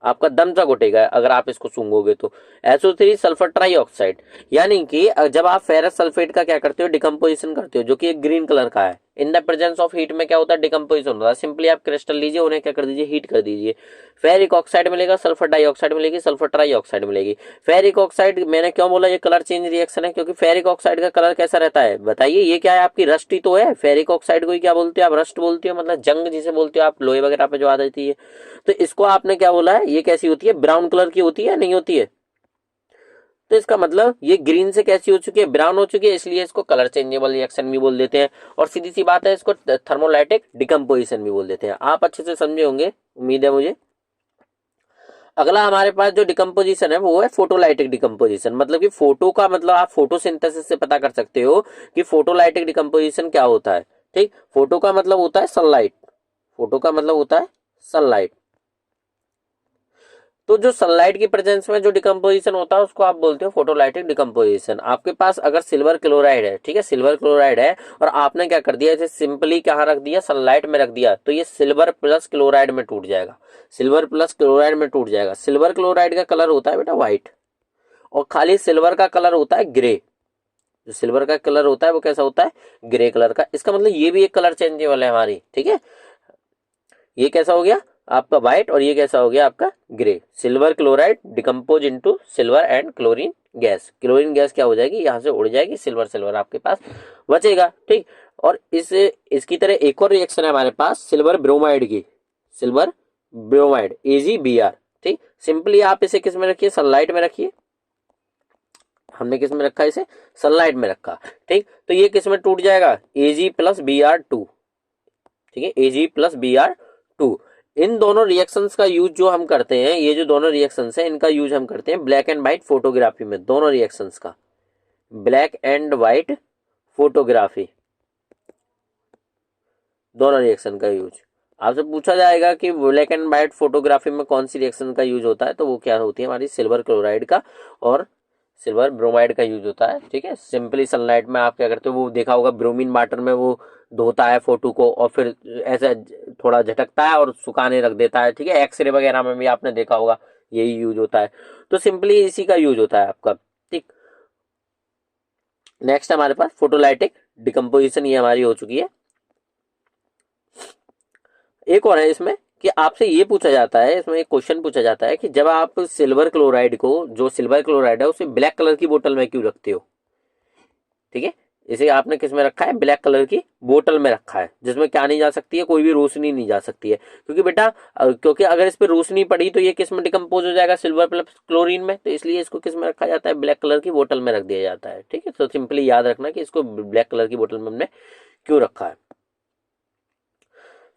Speaker 1: आपका दम सा घुटेगा अगर आप इसको सूंघोगे तो। SO3 सल्फर ट्राइऑक्साइड, यानी कि जब आप फेरस सल्फेट का क्या करते हो, डिकम्पोजिशन करते हो, जो कि एक ग्रीन कलर का है, in the presence of heat में क्या होता है, डिकम्पोजिशन होता है। सिंपली आप क्रिस्टल लीजिए, उन्हें क्या कर दीजिए, हीट कर दीजिए। फेरिक ऑक्साइड मिलेगा, सल्फर डाइऑक्साइड मिलेगी, सल्फर ट्राइऑक्साइड मिलेगी। फेरिक ऑक्साइड, मैंने क्यों बोला ये कलर चेंज रिएक्शन है, क्योंकि फेरिक ऑक्साइड का कलर कैसा रहता है बताइए, ये क्या है आपकी रस्टी तो है। फेरिक ऑक्साइड को ही क्या बोलते हो आप, रस्ट बोलते हो, मतलब जंग जिसे बोलते हो आप, लोहे वगैरह पे जो आ जाती है। तो इसको आपने क्या बोला है, ये कैसी होती है, ब्राउन कलर की होती है, नहीं होती है। तो इसका मतलब ये ग्रीन से कैसी हो चुकी है, ब्राउन हो चुकी है, इसलिए इसको कलर चेंजेबल रिएक्शन भी बोल देते हैं। और सीधी सी बात है, इसको थर्मोलाइटिक डिकम्पोजिशन भी बोल देते हैं। आप अच्छे से समझे होंगे, उम्मीद है मुझे। अगला हमारे पास जो डिकम्पोजिशन है वो है फोटोलाइटिक डिकम्पोजिशन। मतलब कि फोटो का मतलब आप फोटोसिंथेसिस से पता कर सकते हो कि फोटोलाइटिक डिकम्पोजिशन क्या होता है। ठीक, फोटो का मतलब होता है सनलाइट, फोटो का मतलब होता है सनलाइट। तो जो सनलाइट की प्रेजेंस में जो डिकम्पोजिशन होता है उसको आप बोलते हो फोटोलाइटिक डिकम्पोजिशन। आपके पास अगर सिल्वर क्लोराइड है, ठीक है, सिल्वर क्लोराइड है, और आपने क्या कर दिया, इसे सिंपली कहाँ रख दिया, सनलाइट में रख दिया, तो ये सिल्वर प्लस क्लोराइड में टूट जाएगा, सिल्वर प्लस क्लोराइड में टूट जाएगा। सिल्वर क्लोराइड का कलर होता है बेटा व्हाइट, और खाली सिल्वर का कलर होता है ग्रे। जो सिल्वर का कलर होता है वो कैसा होता है, ग्रे कलर का। इसका मतलब ये भी एक कलर चेंजेबल है हमारी, ठीक है। ये कैसा हो गया आपका व्हाइट, और ये कैसा हो गया आपका grey. Silver chloride decompose into silver and chlorine gas. Chlorine gas क्या हो जाएगी, यहाँ से उड़ जाएगी, सिल्वर सिल्वर आपके पास बचेगा। ठीक, और इसकी तरह एक और रिएक्शन है हमारे पास सिल्वर ब्रोमाइड की, सिल्वर ब्रोमाइड AgBr। ठीक, सिंपली आप इसे किस में रखिए, सनलाइट में रखिए। हमने किस में रखा, इसे सनलाइट में रखा। ठीक, तो ये किस में टूट जाएगा, Ag प्लस Br2। ठीक है, Ag प्लस Br2। इन दोनों रिएक्शंस का यूज जो हम करते हैं, ये जो दोनों रिएक्शंस हैं इनका यूज हम करते हैं ब्लैक एंड व्हाइट फोटोग्राफी में। दोनों रिएक्शंस का ब्लैक एंड व्हाइट फोटोग्राफी, दोनों रिएक्शन का यूज। आपसे पूछा जाएगा कि ब्लैक एंड व्हाइट फोटोग्राफी में कौन सी रिएक्शन का यूज होता है, तो वो क्या होती है हमारी सिल्वर क्लोराइड का और सिल्वर ब्रोमाइड का यूज होता है। ठीक है, सिंपली सनलाइट में आप क्या करते हो, वो देखा होगा ब्रोमीन वाटर में वो धोता है फोटो को, और फिर ऐसे थोड़ा झटकता है और सुखाने रख देता है। ठीक है, एक्सरे वगैरह में भी आपने देखा होगा यही यूज होता है। तो सिंपली इसी का यूज होता है आपका। ठीक, नेक्स्ट हमारे पास फोटोलाइटिक डिकम्पोजिशन, ये हमारी हो चुकी है। एक और है इसमें कि आपसे ये पूछा जाता है, इसमें एक क्वेश्चन पूछा जाता है कि जब आप सिल्वर क्लोराइड को, जो सिल्वर क्लोराइड है उसे ब्लैक कलर की बोतल में क्यों रखते हो। ठीक है, इसे आपने किस में रखा है, ब्लैक कलर की बोतल में रखा है, जिसमें क्या नहीं जा सकती है, कोई भी रोशनी नहीं जा सकती है। क्योंकि बेटा क्योंकि अगर इस पर रोशनी पड़ी तो ये किस में डिकम्पोज हो जाएगा, सिल्वर प्लस क्लोरीन में। तो इसलिए इसको किस में रखा जाता है, ब्लैक कलर की बोतल में रख दिया जाता है। ठीक है, तो सिंपली याद रखना कि इसको ब्लैक कलर की बोतल में हमने क्यों रखा है।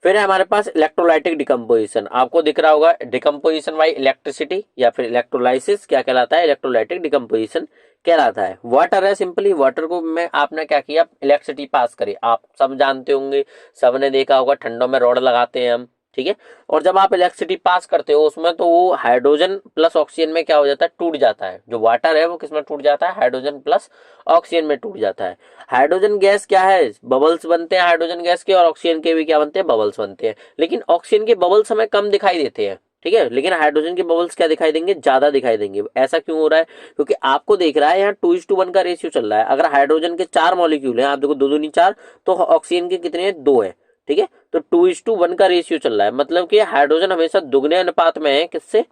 Speaker 1: फिर है हमारे पास इलेक्ट्रोलाइटिक डिकम्पोजिशन। आपको दिख रहा होगा डिकम्पोजिशन बाय इलेक्ट्रिसिटी या फिर इलेक्ट्रोलाइसिस क्या कहलाता है, इलेक्ट्रोलाइटिक डिकम्पोजिशन कहलाता है। वाटर है, सिंपली वाटर को में आपने क्या किया, इलेक्ट्रिसिटी पास करी। आप सब जानते होंगे, सबने देखा होगा ठंडों में रॉड लगाते हैं हम। ठीक है, और जब आप इलेक्ट्रिसिटी पास करते हो उसमें, तो वो हाइड्रोजन प्लस ऑक्सीजन में क्या हो जाता है, टूट जाता है। जो वाटर है वो किसमें टूट जाता है, हाइड्रोजन प्लस ऑक्सीजन में टूट जाता है। हाइड्रोजन गैस क्या है, बबल्स बनते हैं हाइड्रोजन गैस के, और ऑक्सीजन के भी क्या बनते हैं, बबल्स बनते हैं। लेकिन ऑक्सीजन के बबल्स हमें कम दिखाई देते हैं, ठीक है, लेकिन हाइड्रोजन के बबल्स क्या दिखाई देंगे, ज्यादा दिखाई देंगे। ऐसा क्यों हो रहा है, क्योंकि आपको देख रहा है यहाँ 2:1 का रेशियो चल रहा है। अगर हाइड्रोजन के 4 मॉलिक्यूल हैं, आप देखो 2 दूनी 4, तो ऑक्सीजन के कितने हैं, 2 है। ठीक है, तो 2:1 का रेशियो चल रहा है, मतलब कि हाइड्रोजन हमेशा दुगने अनुपात में है, किससे,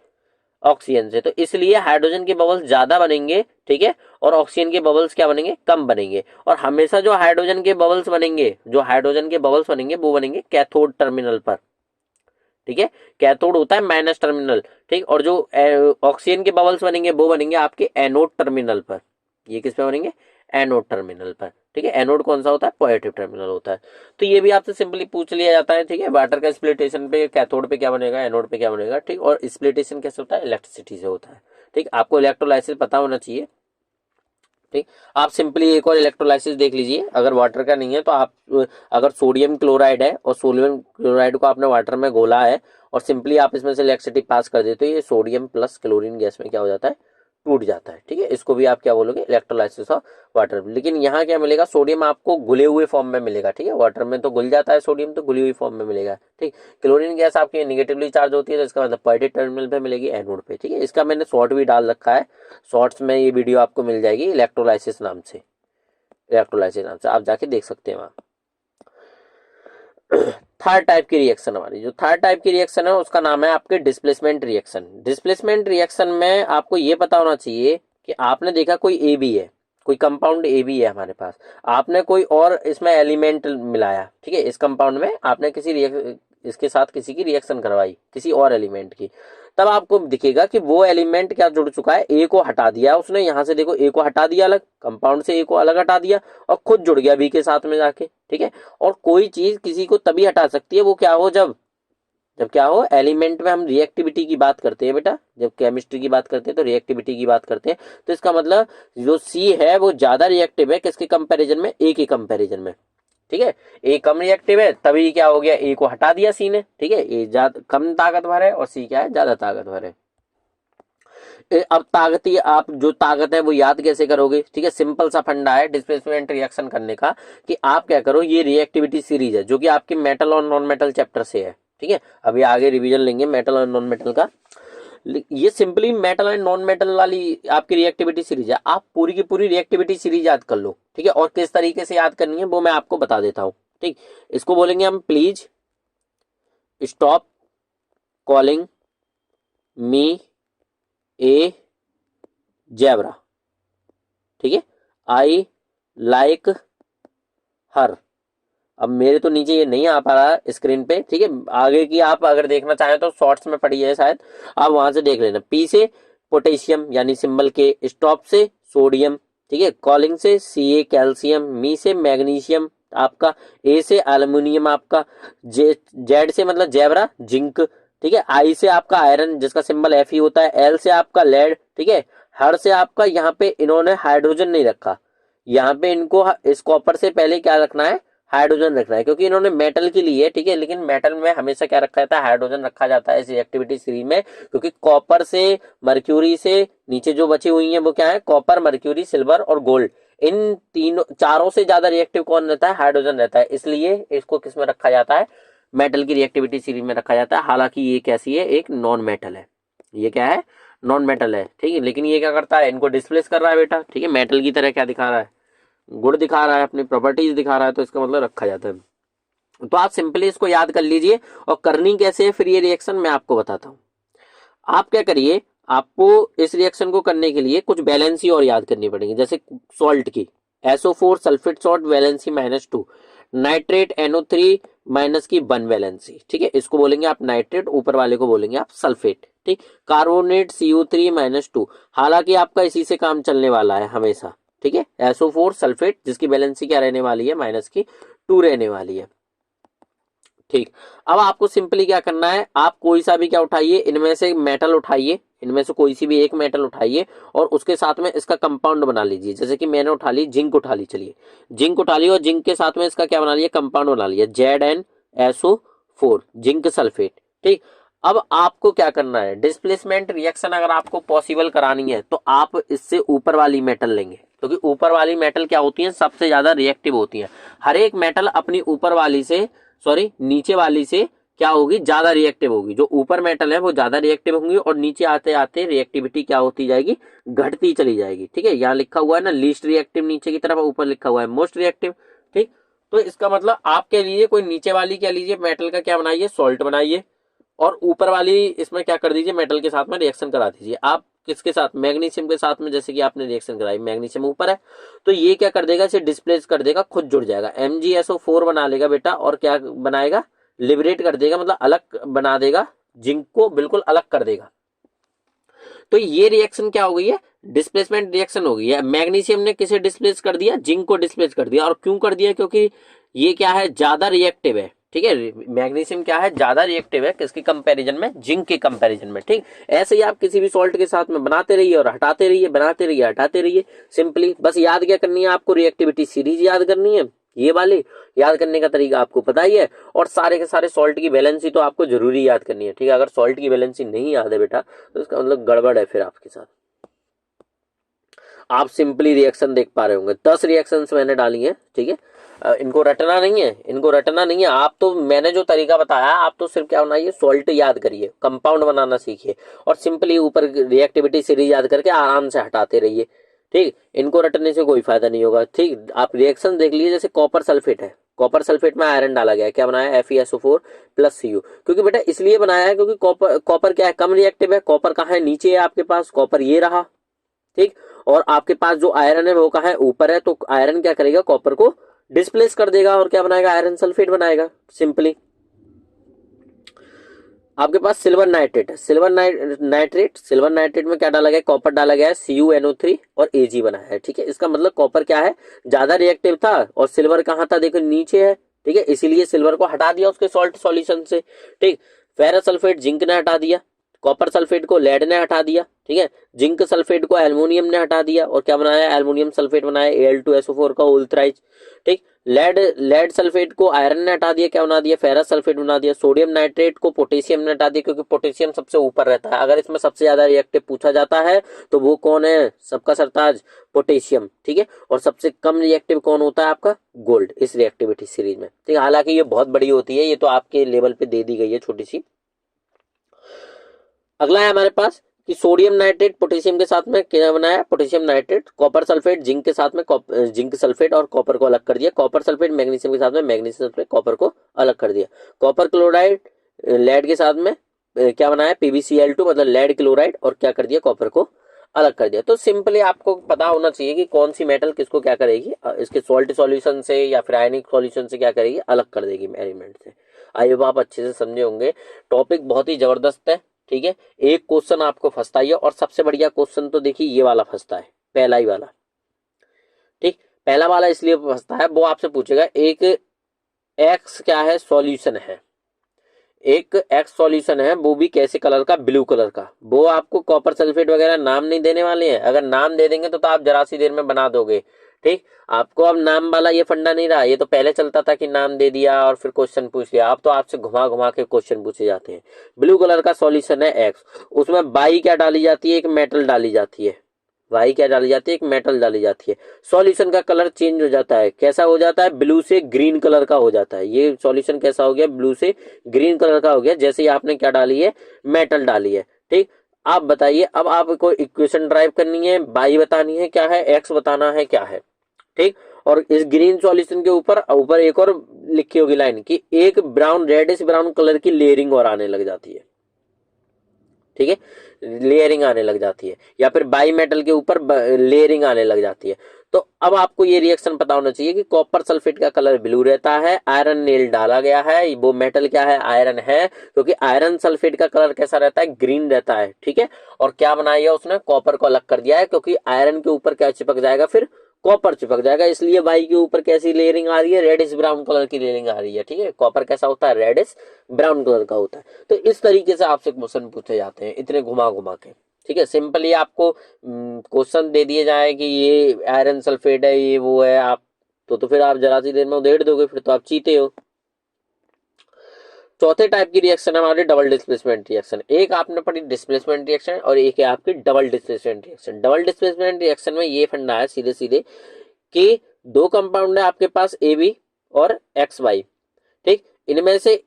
Speaker 1: ऑक्सीजन से। तो इसलिए हाइड्रोजन के बबल्स ज्यादा बनेंगे, ठीक है, और ऑक्सीजन के बबल्स क्या बनेंगे, कम बनेंगे। और हमेशा जो हाइड्रोजन के बबल्स बनेंगे, जो हाइड्रोजन के बबल्स बनेंगे वो बनेंगे कैथोड टर्मिनल पर। ठीक है, कैथोड होता है माइनस टर्मिनल। ठीक, और जो ऑक्सीजन के बबल्स बनेंगे वो बनेंगे आपके एनोड टर्मिनल पर। ये किस पे बनेंगे, एनोड टर्मिनल पर। ठीक है, एनोड कौन सा होता है, पॉजिटिव टर्मिनल होता है। तो ये भी आपसे सिंपली पूछ लिया जाता है। ठीक है, वाटर का स्प्लिटेशन पे कैथोड पे क्या बनेगा, एनोड पे क्या बनेगा। ठीक, और स्प्लिटेशन कैसे होता है, इलेक्ट्रिसिटी से होता है। ठीक, आपको इलेक्ट्रोलाइसिस पता होना चाहिए। ठीक, आप सिंपली एक और इलेक्ट्रोलाइसिस देख लीजिए, अगर वाटर का नहीं है तो आप, अगर सोडियम क्लोराइड है और सोडियम क्लोराइड को आपने वाटर में घोला है और सिंपली आप इसमें से इलेक्ट्रिसिटी पास कर देते हो, ये सोडियम प्लस क्लोरीन गैस में क्या हो जाता है, टूट जाता है, ठीक है। इसको भी आप क्या बोलोगे, इलेक्ट्रोलाइसिस ऑफ वाटर। लेकिन यहाँ क्या मिलेगा, सोडियम आपको घुले हुए फॉर्म में मिलेगा, ठीक है। वाटर में तो घुल जाता है सोडियम, तो घुली हुई फॉर्म में मिलेगा, ठीक। क्लोरीन गैस आपकी नेगेटिवली चार्ज होती है, तो इसका मतलब पॉजिटिव टर्मिनल पे मिलेगी, एनोड पे, ठीक है। इसका मैंने शॉर्ट भी डाल रखा है, शॉर्ट्स में ये वीडियो आपको मिल जाएगी इलेक्ट्रोलाइसिस नाम से, इलेक्ट्रोलाइसिस नाम से आप जाके देख सकते हैं वहाँ। थर्ड टाइप की रिएक्शन, हमारी जो थर्ड टाइप की रिएक्शन है उसका नाम है आपके डिस्प्लेसमेंट रिएक्शन। डिस्प्लेसमेंट रिएक्शन में आपको ये पता होना चाहिए कि आपने देखा कोई ए बी है, कोई कंपाउंड ए बी है हमारे पास, आपने कोई और इसमें एलिमेंट मिलाया, ठीक है। इस कंपाउंड में आपने इसके साथ किसी की रिएक्शन करवाई, किसी और एलिमेंट की, तब आपको दिखेगा कि वो एलिमेंट क्या जुड़ चुका है, ए को हटा दिया उसने, यहाँ से देखो ए को हटा दिया अलग, कंपाउंड से ए को अलग हटा दिया और खुद जुड़ गया बी के साथ में जाके, ठीक है। और कोई चीज किसी को तभी हटा सकती है वो क्या हो, जब क्या हो, एलिमेंट में हम रिएक्टिविटी की बात करते हैं बेटा, जब केमिस्ट्री की बात करते हैं तो रिएक्टिविटी की बात करते हैं। तो इसका मतलब जो सी है वो ज्यादा रिएक्टिव है किसके कंपैरिजन में, ए के कंपैरिजन में, ठीक है। ए कम रिएक्टिव है, तभी क्या हो गया, ए को हटा दिया सी ने, ठीक है। ए ज्यादा कम ताकतवर है और सी क्या है, ज्यादा ताकतवर है। अब ताकती आप जो ताकत है वो याद कैसे करोगे, ठीक है। सिंपल सा फंडा है डिस्प्लेसमेंट रिएक्शन करने का, कि आप क्या करो, ये रिएक्टिविटी सीरीज है जो कि आपके मेटल और नॉन मेटल चैप्टर से है, ठीक है। अभी आगे रिवीजन लेंगे मेटल और नॉन मेटल का। ये simply metal and non metal वाली आपकी रिएक्टिविटी सीरीज है। आप पूरी की पूरी रिएक्टिविटी सीरीज याद कर लो, ठीक है। और किस तरीके से याद करनी है वो मैं आपको बता देता हूँ, ठीक। इसको बोलेंगे हम, please stop calling me A zebra, ठीक है। आई लाइक हर। अब मेरे तो नीचे ये नहीं आ पा रहा स्क्रीन पे, ठीक है। आगे की आप अगर देखना चाहें तो शॉर्ट्स में पड़ी है शायद, आप वहां से देख लेना। पी से पोटेशियम यानी सिंबल के, स्टॉप से सोडियम, ठीक है, कॉलिंग से सी ए कैल्शियम, मी से मैग्नीशियम आपका, ए से एल्युमिनियम आपका, जेड से मतलब जेब्रा जिंक, ठीक है। आई से आपका आयरन जिसका सिंबल एफ ही होता है, एल से आपका लेड, ठीक है। हर से आपका, यहाँ पे इन्होंने हाइड्रोजन नहीं रखा, यहाँ पे इनको इस कॉपर से पहले क्या रखना है, हाइड्रोजन रखना है, क्योंकि इन्होंने मेटल की ली है, ठीक है। लेकिन मेटल में हमेशा क्या रखा जाता है, हाइड्रोजन रखा जाता है इस रिएक्टिविटी सीरीज में, क्योंकि कॉपर से, मर्क्यूरी से नीचे जो बची हुई है वो क्या है, कॉपर, मर्क्यूरी, सिल्वर और गोल्ड। इन तीनों चारों से ज्यादा रिएक्टिव कौन रहता है, हाइड्रोजन रहता है, इसलिए इसको किस में रखा जाता है, मेटल की रिएक्टिविटी सीरीज में रखा जाता है। हालांकि ये कैसी है, एक नॉन मेटल है, ये क्या है, नॉन मेटल है, ठीक है। लेकिन ये क्या करता है, इनको डिस्प्लेस कर रहा है बेटा, ठीक है। मेटल की तरह क्या दिखा रहा है, गुण दिखा रहा है, अपनी प्रॉपर्टीज दिखा रहा है, तो इसका मतलब रखा जाता है। तो आप सिंपली इसको याद कर लीजिए। और करनी कैसे है फिर ये रिएक्शन, मैं आपको बताता हूँ। आप क्या करिए, आपको इस रिएक्शन को करने के लिए कुछ वैलेंसी और याद करनी पड़ेगी, जैसे सॉल्ट की, SO4 sulphate salt valency -2, nitrate NO3 minus की 1 वैलेंसी, ठीक है। इसको बोलेंगे आप नाइट्रेट, ऊपर वाले को बोलेंगे आप सल्फेट, ठीक। कार्बोनेट CO3 -2, हालांकि आपका इसी से काम चलने वाला है हमेशा, ठीक है। SO4 सल्फेट जिसकी वैलेंसी क्या रहने वाली है, -2 रहने वाली है, ठीक। अब आपको सिंपली क्या करना है, आप कोई सा भी क्या उठाइए, इनमें से मेटल उठाइए, इनमें से कोई सी भी एक मेटल उठाइए और उसके साथ में इसका कंपाउंड बना लीजिए। जैसे कि मैंने उठा ली जिंक, उठा ली, चलिए जिंक उठा ली, और जिंक के साथ में इसका क्या बना लिया, कंपाउंड बना लिया, ZnSO4 जिंक सल्फेट, ठीक। अब आपको क्या करना है, डिस्प्लेसमेंट रिएक्शन अगर आपको पॉसिबल करानी है तो आप इससे ऊपर वाली मेटल लेंगे, क्योंकि ऊपर वाली मेटल क्या होती है, सबसे ज्यादा रिएक्टिव होती है। हर एक मेटल अपनी ऊपर वाली से, सॉरी नीचे वाली से क्या होगी, ज्यादा रिएक्टिव होगी। जो ऊपर मेटल है वो ज्यादा रिएक्टिव होंगी और नीचे आते आते रिएक्टिविटी क्या होती जाएगी, घटती चली जाएगी, ठीक है। यहाँ लिखा हुआ है ना लीस्ट रिएक्टिव नीचे की तरफ, ऊपर लिखा हुआ है मोस्ट रिएक्टिव, ठीक। तो इसका मतलब आप कह लीजिए कोई नीचे वाली क्या लीजिए मेटल का क्या बनाइए, सॉल्ट बनाइए, और ऊपर वाली इसमें क्या कर दीजिए, मेटल के साथ में रिएक्शन करा दीजिए। आप किसके साथ, मैग्नीशियम के साथ में, जैसे कि आपने रिएक्शन कराई, मैग्नीशियम ऊपर है तो ये क्या कर देगा, इसे डिस्प्लेस कर देगा, खुद जुड़ जाएगा, MgSO4 बना लेगा बेटा, और क्या बनाएगा, लिबरेट कर देगा, मतलब अलग बना देगा, जिंक को बिल्कुल अलग कर देगा। तो ये रिएक्शन क्या हो गई है, डिस्प्लेसमेंट रिएक्शन हो गई है। मैग्नीशियम ने किसे डिस्प्लेस कर दिया, जिंक को डिस्प्लेस कर दिया। और क्यों कर दिया, क्योंकि ये क्या है, ज्यादा रिएक्टिव है, ठीक है। मैग्नीशियम क्या है, ज्यादा रिएक्टिव है किसके कंपैरिजन में, जिंक के कंपैरिजन में, ठीक। ऐसे ही आप किसी भी सॉल्ट के साथ में बनाते रहिए और हटाते रहिए, बनाते रहिए, हटाते रहिए। सिंपली बस याद क्या करनी है आपको, रिएक्टिविटी सीरीज याद करनी है, ये वाली याद करने का तरीका आपको पता ही है। और सारे के सारे सॉल्ट की वैलेंसी तो आपको जरूरी याद करनी है, ठीक है। अगर सॉल्ट की वैलेंसी नहीं याद है बेटा तो इसका मतलब गड़बड़ है फिर आपके साथ। आप सिंपली रिएक्शन देख पा रहे होंगे, 10 रिएक्शंस मैंने डाली हैं, ठीक है। इनको रटना नहीं है, इनको रटना नहीं है। आप तो मैंने जो तरीका बताया, आप तो सिर्फ क्या बनाइए, सॉल्ट याद करिए, कंपाउंड बनाना सीखिए और सिंपली ऊपर रिएक्टिविटी सीरीज याद करके आराम से हटाते रहिए, ठीक। इनको रटने से कोई फायदा नहीं होगा, ठीक। आप रिएक्शन देख लीजिए, जैसे कॉपर सल्फेट है, कॉपर सल्फेट में आयरन डाला गया है, क्या बनाया, FeSO4 प्लस Cu, क्योंकि बेटा इसलिए बनाया है क्योंकि कॉपर क्या है, कम रिएक्टिव है। कॉपर कहाँ है, नीचे है आपके पास, कॉपर ये रहा, ठीक। और आपके पास जो आयरन है वो कहाँ है, ऊपर है, तो आयरन क्या करेगा, कॉपर को डिस्प्लेस कर देगा और क्या बनाएगा, आयरन सल्फेट बनाएगा, सिंपली। आपके पास सिल्वर नाइट्रेट है, सिल्वर नाइट्रेट में क्या डाला गया है, कॉपर डाला गया है, CuNO3 और Ag बना है, ठीक है। इसका मतलब कॉपर क्या है, ज्यादा रिएक्टिव था और सिल्वर कहाँ था, देखो नीचे है, ठीक है। इसीलिए सिल्वर को हटा दिया उसके सॉल्ट सॉल्यूशन से, ठीक। फेरस सल्फेट जिंक ने हटा दिया, कॉपर सल्फेट को लेड ने हटा दिया, ठीक है। जिंक सल्फेट को एल्युमिनियम ने हटा दिया और क्या बनाया, एल्युमिनियम सल्फेट बनाया, Al2SO4 का उल्थराइज, ठीक। लेड सल्फेट को आयरन ने हटा दिया, क्या बना दिया, फेरस सल्फेट बना दिया। सोडियम नाइट्रेट को पोटेशियम ने हटा दिया, क्योंकि पोटेशियम सबसे ऊपर रहता है। अगर इसमें सबसे ज्यादा रिएक्टिव पूछा जाता है तो वो कौन है, सबका सरताज पोटेशियम, ठीक है। और सबसे कम रिएक्टिव कौन होता है, आपका गोल्ड, इस रिएक्टिविटी सीरीज में, ठीक। हालांकि ये बहुत बड़ी होती है, ये तो आपके लेवल पे दे दी गई है छोटी सी। अगला है हमारे पास कि सोडियम नाइट्रेट पोटेशियम के साथ में क्या बनाया, potassium nitrate, copper sulphate zinc के साथ में जिंक सल्फेट और कॉपर को अलग कर दिया, कॉपर सल्फेट मैग्नीशियम के साथ में मैग्नीशियम सल्फेट कॉपर को अलग कर दिया, कॉपर क्लोराइड लेड के साथ में क्या बनाया, PbCl2 मतलब लेड क्लोराइड, और क्या कर दिया, कॉपर को अलग कर दिया। तो सिंपली आपको पता होना चाहिए कि कौन सी मेटल किसको क्या करेगी, इसके सॉल्ट सॉल्यूशन से या फिर आयनिक सॉल्यूशन से क्या करेगी, अलग कर देगी एलिमेंट से। आई होप आप अच्छे से समझे होंगे। टॉपिक बहुत ही जबरदस्त है, ठीक है। एक क्वेश्चन आपको फंसता ही है, और सबसे बढ़िया क्वेश्चन तो देखिए ये वाला फंसता है, पहला ही वाला, ठीक। पहला वाला इसलिए फंसता है, वो आपसे पूछेगा एक एक्स क्या है, सॉल्यूशन है, एक एक्स सॉल्यूशन है, वो भी कैसे कलर का, ब्लू कलर का। वो आपको कॉपर सल्फेट वगैरह नाम नहीं देने वाले हैं, अगर नाम दे देंगे तो आप जरा सी देर में बना दोगे, ठीक। आपको अब नाम वाला ये फंडा नहीं रहा, ये तो पहले चलता था कि नाम दे दिया और फिर क्वेश्चन पूछ लिया, अब तो आपसे घुमा घुमा के क्वेश्चन पूछे जाते हैं। ब्लू कलर का सॉल्यूशन है एक्स, उसमें बाई क्या डाली जाती है, एक मेटल डाली जाती है, वाई क्या डाली जाती है, एक मेटल डाली जाती है। सॉल्यूशन का कलर चेंज हो जाता है, कैसा हो जाता है, ब्लू से ग्रीन कलर का हो जाता है। ये सॉल्यूशन कैसा हो गया, ब्लू से ग्रीन कलर का हो गया, जैसे ही आपने क्या डाली है, मेटल डाली है, ठीक। आप बताइए, अब आपको इक्वेशन ड्राइव करनी है, बाई बतानी है क्या है, एक्स बताना है क्या है, ठीक। और इस ग्रीन सॉल्यूशन के ऊपर ऊपर एक और लिखी होगी लाइन कि एक ब्राउन रेडिश ब्राउन कलर की लेयरिंग और आने लग जाती है, ठीक है, लेयरिंग आने लग जाती है, या फिर बाई मेटल के ऊपर लेयरिंग आने लग जाती है। तो अब आपको ये रिएक्शन पता होना चाहिए कि कॉपर सल्फेट का कलर ब्लू रहता है, आयरन नेल डाला गया है, वो मेटल क्या है, आयरन है, क्योंकि आयरन सल्फेट का कलर कैसा रहता है, ग्रीन रहता है, ठीक है। और क्या बनाया उसने, कॉपर को अलग कर दिया है, क्योंकि आयरन के ऊपर क्या चिपक जाएगा, फिर कॉपर चिपक जाएगा, इसलिए वाई के ऊपर कैसी लेयरिंग आ रही है, रेडिश ब्राउन कलर की लेयरिंग आ रही है, ठीक है। कॉपर कैसा होता है, रेडिश ब्राउन कलर का होता है। तो इस तरीके से आपसे क्वेश्चन पूछे जाते हैं, इतने घुमा घुमा के, ठीक है। सिंपली आपको क्वेश्चन दे दिए जाए कि ये आयरन सल्फेट है, ये वो है, आप तो फिर आप जरा सी देर में उधेड़ दोगे, फिर तो आप चीते हो। चौथे टाइप की रिएक्शन है हमारी डबल डिस्प्लेसमेंट रिएक्शन। एक आपने पढ़ी डिस्प्लेसमेंट रिएक्शन और एक है आपकी double displacement reaction. Double displacement reaction में ये फंडा है सीधे सीधे कि दो कंपाउंड है आपके पास AB और XY, ठीक। इनमें से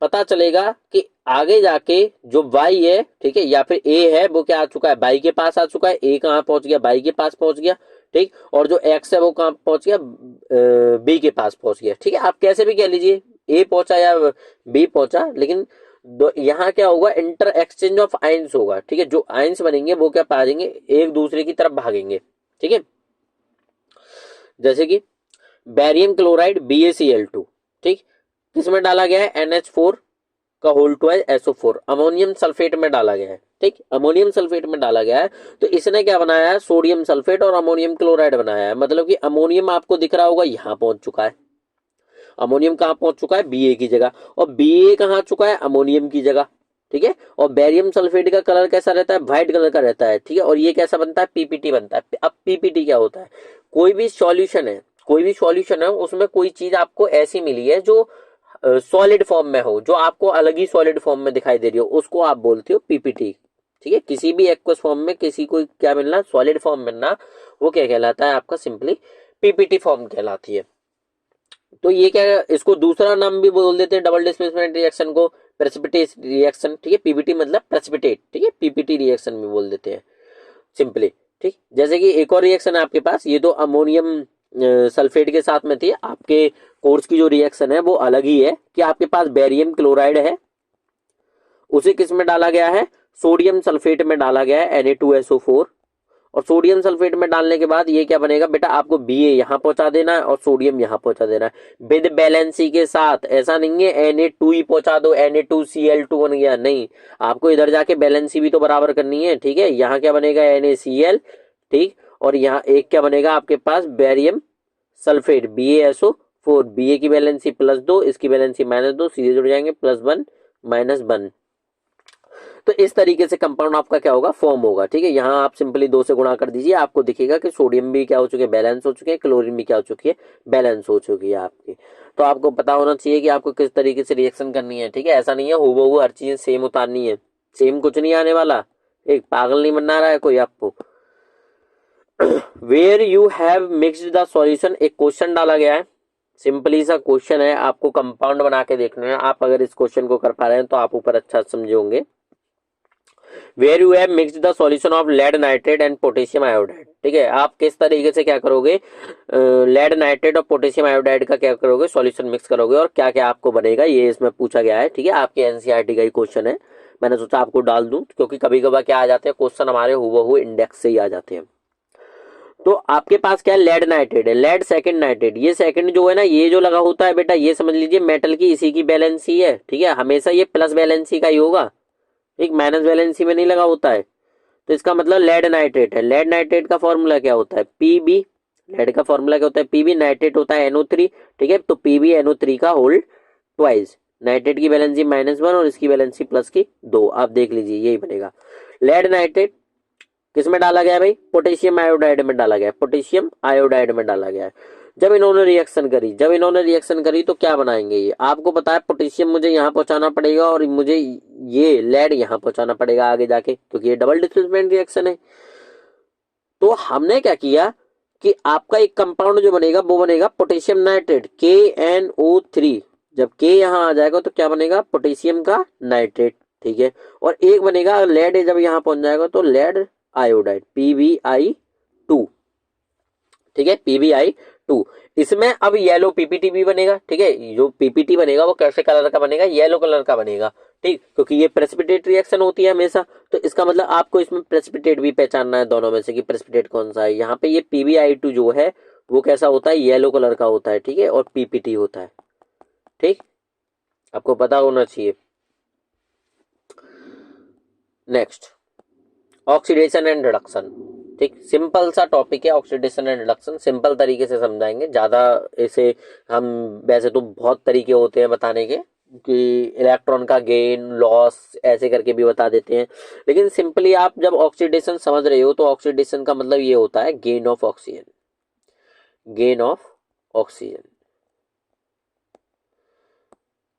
Speaker 1: पता चलेगा कि आगे जाके जो Y है, ठीक है, या फिर A है, वो क्या आ चुका है, Y के पास आ चुका है, A कहाँ पहुंच गया, Y के पास पहुंच गया, ठीक। और जो X है वो कहाँ पहुंच गया, B के पास पहुंच गया, ठीक है। आप कैसे भी कह लीजिए, A पहुंचा या B पहुंचा, लेकिन यहाँ क्या होगा, इंटर एक्सचेंज ऑफ आयंस होगा, ठीक है। जो आयंस बनेंगे वो क्या भागेंगे, एक दूसरे की तरफ भागेंगे, ठीक है। जैसे कि बैरियम क्लोराइड BaCl2, ठीक, किसमें डाला गया है, NH4 का whole twice SO4, ammonium sulphate में डाला गया है, ठीक, अमोनियम सल्फेट में डाला गया है। तो इसने क्या बनाया है, सोडियम सल्फेट और अमोनियम क्लोराइड बनाया है। मतलब कि अमोनियम आपको दिख रहा होगा यहाँ पहुंच चुका है, अमोनियम कहाँ पहुंच चुका है, Ba की जगह, और Ba कहाँ चुका है, अमोनियम की जगह, ठीक है। और बैरियम सल्फेट का कलर कैसा रहता है, व्हाइट कलर का रहता है, ठीक है। और ये कैसा बनता है, PPT बनता है। अब PPT क्या होता है, कोई भी सॉल्यूशन है, कोई भी सॉल्यूशन है उसमें कोई चीज आपको ऐसी मिली है जो सॉलिड फॉर्म में हो, जो आपको अलग ही सॉलिड फॉर्म में दिखाई दे रही हो, उसको आप बोलते हो PPT, ठीक है, किसी भी एक्वस फॉर्म में किसी को क्या मिलना, सॉलिड फॉर्म मिलना, वो क्या कहलाता है आपका, सिंपली पीपीटी फॉर्म कहलाती है। तो ये क्या, इसको दूसरा नाम भी बोल देते हैं डबल डिस्प्लेसमेंट रिएक्शन को, प्रेसिपिटेट रिएक्शन। ठीक है, पीपीटी मतलब प्रेसिपिटेट, ठीक है, पीपीटी रिएक्शन भी बोल देते हैं सिंपली। ठीक, जैसे कि एक और रिएक्शन है आपके पास, ये तो अमोनियम सल्फेट के साथ में थी, आपके कोर्स की जो रिएक्शन है वो अलग ही है कि आपके पास बेरियम क्लोराइड है, उसे किस में डाला गया है, सोडियम सल्फेट में डाला गया है Na2SO4, और सोडियम सल्फेट में डालने के बाद ये क्या बनेगा बेटा, आपको Ba यहाँ पहुंचा देना है और सोडियम यहाँ पहुंचा देना है विद बैलेंसी के साथ। ऐसा नहीं है Na2 ही पहुंचा दो, Na2Cl2 बन गया, नहीं, आपको इधर जाके बैलेंसी भी तो बराबर करनी है। ठीक है, यहाँ क्या बनेगा, NaCl, ठीक, और यहाँ एक क्या बनेगा आपके पास, बेरियम सल्फेट BaSO4, Ba की बैलेंसी +2, इसकी बैलेंसी -2, सीधे जुड़ जाएंगे, +1 -1। तो इस तरीके से कंपाउंड आपका क्या होगा, फॉर्म होगा। ठीक है, यहाँ आप सिंपली 2 से गुणा कर दीजिए, आपको दिखेगा कि सोडियम भी क्या हो चुके हैं, बैलेंस हो चुके हैं, क्लोरीन भी क्या हो चुकी है, बैलेंस हो चुकी है आपकी। तो आपको पता होना चाहिए कि आपको किस तरीके से रिएक्शन करनी है। ठीक है, ऐसा नहीं है हूबहू हर चीज सेम उतारनी है, सेम कुछ नहीं आने वाला, एक पागल नहीं बनना रहा है कोई आपको। Where you have mixed the solution, एक क्वेश्चन डाला गया है, सिंपली सा क्वेश्चन है, आपको कंपाउंड बना के देखना है। आप अगर इस क्वेश्चन को कर पा रहे हैं तो आप ऊपर अच्छा समझे होंगे। Where you have mixed the solution of lead nitrate and potassium iodide. ठीक है, आप किस तरीके से क्या करोगे, लेड नाइट्रेट और पोटेशियम आयोडाइड का क्या करोगे, सॉल्यूशन मिक्स करोगे और क्या क्या आपको बनेगा, ये इसमें पूछा गया है। ठीक है, आपके एनसीईआरटी का ही क्वेश्चन है, मैंने सोचा आपको डाल दूं, क्योंकि कभी कभार क्या आ जाते हैं क्वेश्चन हमारे हूबहू इंडेक्स से ही आ जाते हैं। तो आपके पास क्या है, लेड नाइट्रेट है, लेड सेकंड नाइट्रेट, ये सेकंड जो है ना, ये जो लगा होता है बेटा, ये समझ लीजिए मेटल की इसी की बैलेंसी है। ठीक है, हमेशा ये प्लस बैलेंसी का ही होगा, एक माइनस बैलेंसी में नहीं लगा होता है। तो इसका मतलब लेड नाइट्रेट है। लेड नाइट्रेट का फॉर्मूला क्या होता है, Pb, लेड का फॉर्मूला क्या होता है, Pb, नाइट्रेट होता है NO3। ठीक है, तो PbNO3 का होल ट्वाइस, नाइट्रेट की बैलेंसी -1 और इसकी बैलेंसी +2, आप देख लीजिए यही बनेगा। लेड नाइट्रेट किस में डाला गया है भाई, पोटेशियम आयोडाइड में डाला गया है, पोटेशियम आयोडाइड में डाला गया है। जब इन्होंने रिएक्शन करी तो क्या बनाएंगे, ये आपको पता है, पोटेशियम मुझे यहाँ पहुंचाना पड़ेगा और मुझे ये लेड यहाँ पहुंचाना पड़ेगा आगे जाके, क्योंकि ये डबल डिस्प्लेसमेंट रिएक्शन है। तो हमने क्या किया कि आपका एक कंपाउंड जो बनेगा वो बनेगा पोटेशियम नाइट्रेट KNO3, जब K यहाँ आ जाएगा तो क्या बनेगा, पोटेशियम का नाइट्रेट। ठीक है, और एक बनेगा लेड, जब यहाँ पहुंच जाएगा तो लेड आयोडाइड PbI2। ठीक है, PbI2, इसमें अब येलो पीपीटी भी बनेगा। ठीक है, जो पीपीटी बनेगा वो कैसे कलर का बनेगा, येलो कलर का बनेगा। ठीक, क्योंकि ये प्रेसिपिटेट रिएक्शन होती है हमेशा, तो इसका मतलब आपको इसमें प्रेसिपिटेट भी पहचानना है, दोनों में से कि प्रेसिपिटेट कौन सा है। यहाँ पे ये PbI2 जो है वो कैसा होता है, येलो कलर का होता है। ठीक है, और पीपीटी होता है। ठीक, आपको पता होना चाहिए। Next, oxidation and reduction. ठीक, सिंपल सा टॉपिक है ऑक्सीडेशन एंड रिडक्शन, सिंपल तरीके से समझाएंगे, ज्यादा ऐसे हम, वैसे तो बहुत तरीके होते हैं बताने के, कि इलेक्ट्रॉन का गेन लॉस ऐसे करके भी बता देते हैं, लेकिन सिंपली आप जब ऑक्सीडेशन समझ रहे हो तो ऑक्सीडेशन का मतलब ये होता है gain of oxygen, gain of oxygen.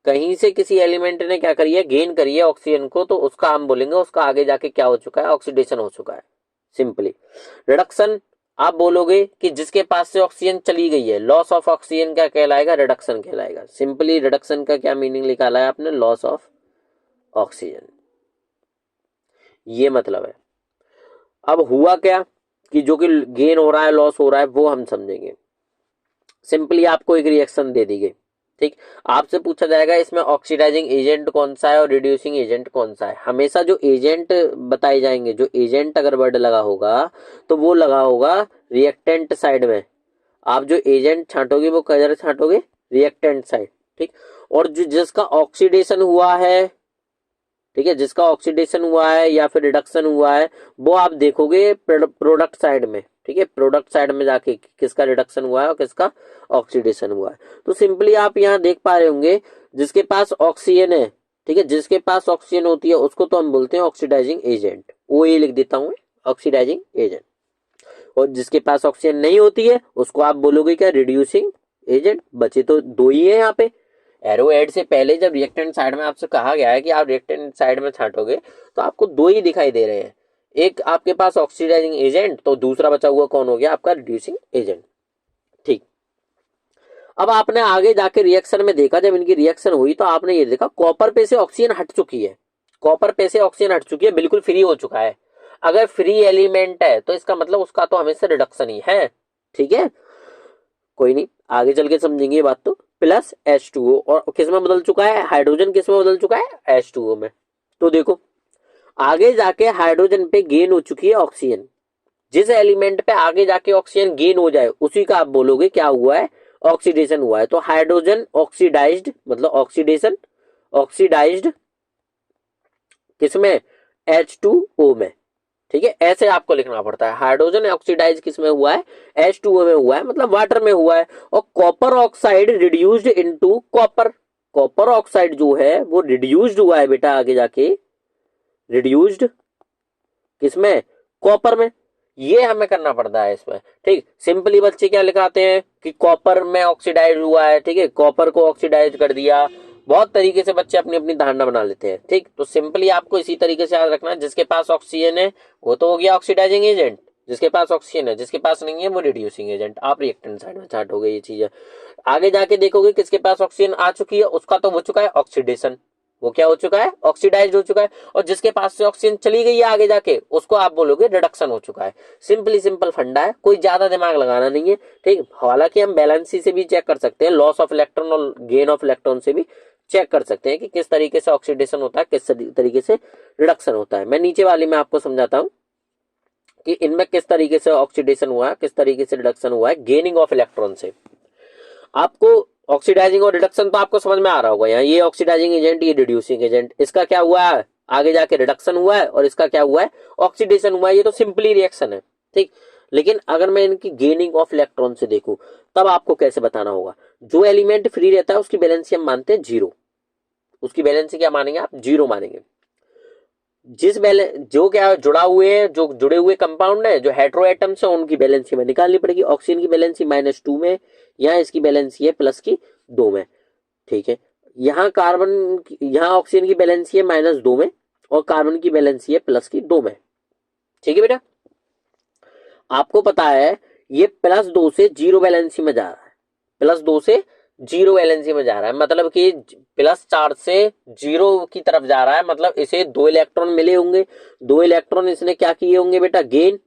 Speaker 1: कहीं से किसी एलिमेंट ने क्या करी है, गेन करी है ऑक्सीजन को, तो उसका हम बोलेंगे उसका आगे जाके क्या हो चुका है, ऑक्सीडेशन हो चुका है सिंपली। रिडक्शन आप बोलोगे कि जिसके पास से ऑक्सीजन चली गई है, लॉस ऑफ ऑक्सीजन क्या कहलाएगा, रिडक्शन कहलाएगा। सिंपली रिडक्शन का क्या मीनिंग निकाला है आपने, लॉस ऑफ ऑक्सीजन, ये मतलब है। अब हुआ क्या कि जो कि गेन हो रहा है लॉस हो रहा है वो हम समझेंगे। सिंपली आपको एक रिएक्शन दे दी गई, ठीक, आपसे पूछा जाएगा इसमें ऑक्सीडाइजिंग एजेंट कौन सा है और रिड्यूसिंग एजेंट कौन सा है। हमेशा जो एजेंट बताए जाएंगे, जो एजेंट अगर वर्ड लगा होगा तो वो लगा होगा रिएक्टेंट साइड में। आप जो एजेंट छांटोगे वो किधर छांटोगे, रिएक्टेंट साइड। ठीक, और जो जिसका ऑक्सीडेशन हुआ है, ठीक है, जिसका ऑक्सीडेशन हुआ है या फिर रिडक्शन हुआ है वो आप देखोगे प्रोडक्ट साइड में। ठीक है, प्रोडक्ट साइड में जाके किसका रिडक्शन हुआ है और किसका ऑक्सीडेशन हुआ है। तो सिंपली आप यहाँ देख पा रहे होंगे जिसके पास ऑक्सीजन है, ठीक है, जिसके पास ऑक्सीजन होती है उसको तो हम बोलते हैं ऑक्सीडाइजिंग एजेंट, वो ये लिख देता हूँ ऑक्सीडाइजिंग एजेंट। और जिसके पास ऑक्सीजन नहीं होती है उसको आप बोलोगे क्या, रिड्यूसिंग एजेंट। बचे तो दो ही है यहाँ पे, एरो ऐड से पहले जब रिएक्टेंट साइड में आपसे कहा गया है कि आप रिएक्टेंट साइड में छांटोगे तो आपको दो ही दिखाई दे रहे हैं, एक आपके पास ऑक्सीडाइजिंग एजेंट, तो दूसरा बचा हुआ कौन हो गया आपका रिड्यूसिंग एजेंट। ठीक, अब आपने आगे जाके रिएक्शन में देखा, जब इनकी रिएक्शन हुई तो आपने ये देखा कॉपर पे से ऑक्सीजन हट चुकी है, कॉपर पे से ऑक्सीजन हट चुकी है, बिल्कुल फ्री हो चुका है। अगर फ्री एलिमेंट है तो इसका मतलब उसका तो हमेशा रिडक्शन ही है। ठीक है, कोई नहीं, आगे चल के समझेंगे ये बात। तो प्लस H2O, और किस में बदल चुका है, हाइड्रोजन किस में बदल चुका है, H2O में। तो देखो आगे जाके हाइड्रोजन पे गेन हो चुकी है ऑक्सीजन, जिस एलिमेंट पे आगे जाके ऑक्सीजन गेन हो जाए उसी का आप बोलोगे क्या हुआ है, ऑक्सीडेशन हुआ है। तो हाइड्रोजन ऑक्सीडाइज्ड, मतलब ऑक्सीडेशन, ऑक्सीडाइज्ड किसमें, H2O में। ठीक है, ऐसे आपको लिखना पड़ता है, हाइड्रोजन ऑक्सीडाइज किसमें हुआ है, H2O में हुआ है, मतलब वाटर में हुआ है। और copper oxide reduced into copper, copper oxide जो है वो रिड्यूस्ड हुआ है बेटा आगे जाके, रिड्यूस्ड किसमें, कॉपर में। ये हमें करना पड़ता है इसमें। ठीक, सिंपली बच्चे क्या लिखाते हैं कि कॉपर में ऑक्सीडाइज हुआ है, ठीक है, कॉपर को ऑक्सीडाइज कर दिया। बहुत तरीके से बच्चे अपनी अपनी धारणा बना लेते हैं। ठीक, तो सिंपली आपको इसी तरीके से याद रखना है, जिसके पास ऑक्सीजन है वो तो हो गया ऑक्सीडाइजिंग एजेंट, जिसके पास ऑक्सीजन है, जिसके पास नहीं है वो रिड्यूसिंग एजेंट। आप रिएक्टेंट साइड में छांटोगे ये चीज है। आगे जाके देखोगे किसके पास ऑक्सीजन आ चुकी है, उसका तो हो चुका है ऑक्सीडेशन, वो क्या हो चुका है, ऑक्सीडाइज्ड हो चुका है। और जिसके पास से ऑक्सीजन चली गई है आगे जाके, उसको आप बोलोगे रिडक्शन हो चुका है। सिंपली सिंपल फंडा है, कोई ज्यादा दिमाग लगाना नहीं है। ठीक, हालांकि हम बैलेंसी से भी चेक कर सकते हैं, लॉस ऑफ इलेक्ट्रॉन और गेन ऑफ इलेक्ट्रॉन से भी चेक कर सकते हैं कि किस तरीके से ऑक्सीडेशन होता है, किस तरीके से रिडक्शन होता है। मैं नीचे वाली में आपको समझाता हूं कि इनमें किस तरीके से ऑक्सीडेशन हुआ है, किस तरीके से रिडक्शन हुआ है गेनिंग ऑफ इलेक्ट्रॉन से। आपको ऑक्सीडाइजिंग और रिडक्शन तो आपको समझ में आ रहा होगा, यहाँ ये ऑक्सीडाइजिंग एजेंट, ये रिड्यूसिंग एजेंट, इसका क्या हुआ है आगे जाके रिडक्शन हुआ है, और इसका क्या हुआ है ऑक्सीडेशन हुआ है। ये तो सिंपली रिएक्शन है। ठीक, लेकिन अगर मैं इनकी गेनिंग ऑफ इलेक्ट्रॉन से देखूं तब आपको कैसे बताना होगा। जो एलिमेंट फ्री रहता है उसकी वैलेंसी हम मानते हैं जीरो, उसकी वैलेंसी क्या मानेंगे आप, जीरो मानेंगे। जिस जो क्या जुड़ा हुए हैं, जो जुड़े हुए कंपाउंड है, जो हेटेरो एटम्स है, उनकी बैलेंसी में निकालनी पड़ेगी। ऑक्सीजन की बैलेंसी -2 में, यहाँ इसकी बैलेंसी है +2 में। ठीक है, यहाँ कार्बन, यहाँ ऑक्सीजन की बैलेंसी है -2 में और कार्बन की बैलेंसी है +2 में। ठीक है बेटा, आपको पता है ये +2 से 0 बैलेंसी में जा रहा है, +2 से 0 बैलेंसी में जा रहा है, मतलब कि +4 से 0 की तरफ जा रहा है। मतलब इसे 2 इलेक्ट्रॉन मिले होंगे, 2 इलेक्ट्रॉन इसने क्या किए होंगे बेटा, गेन।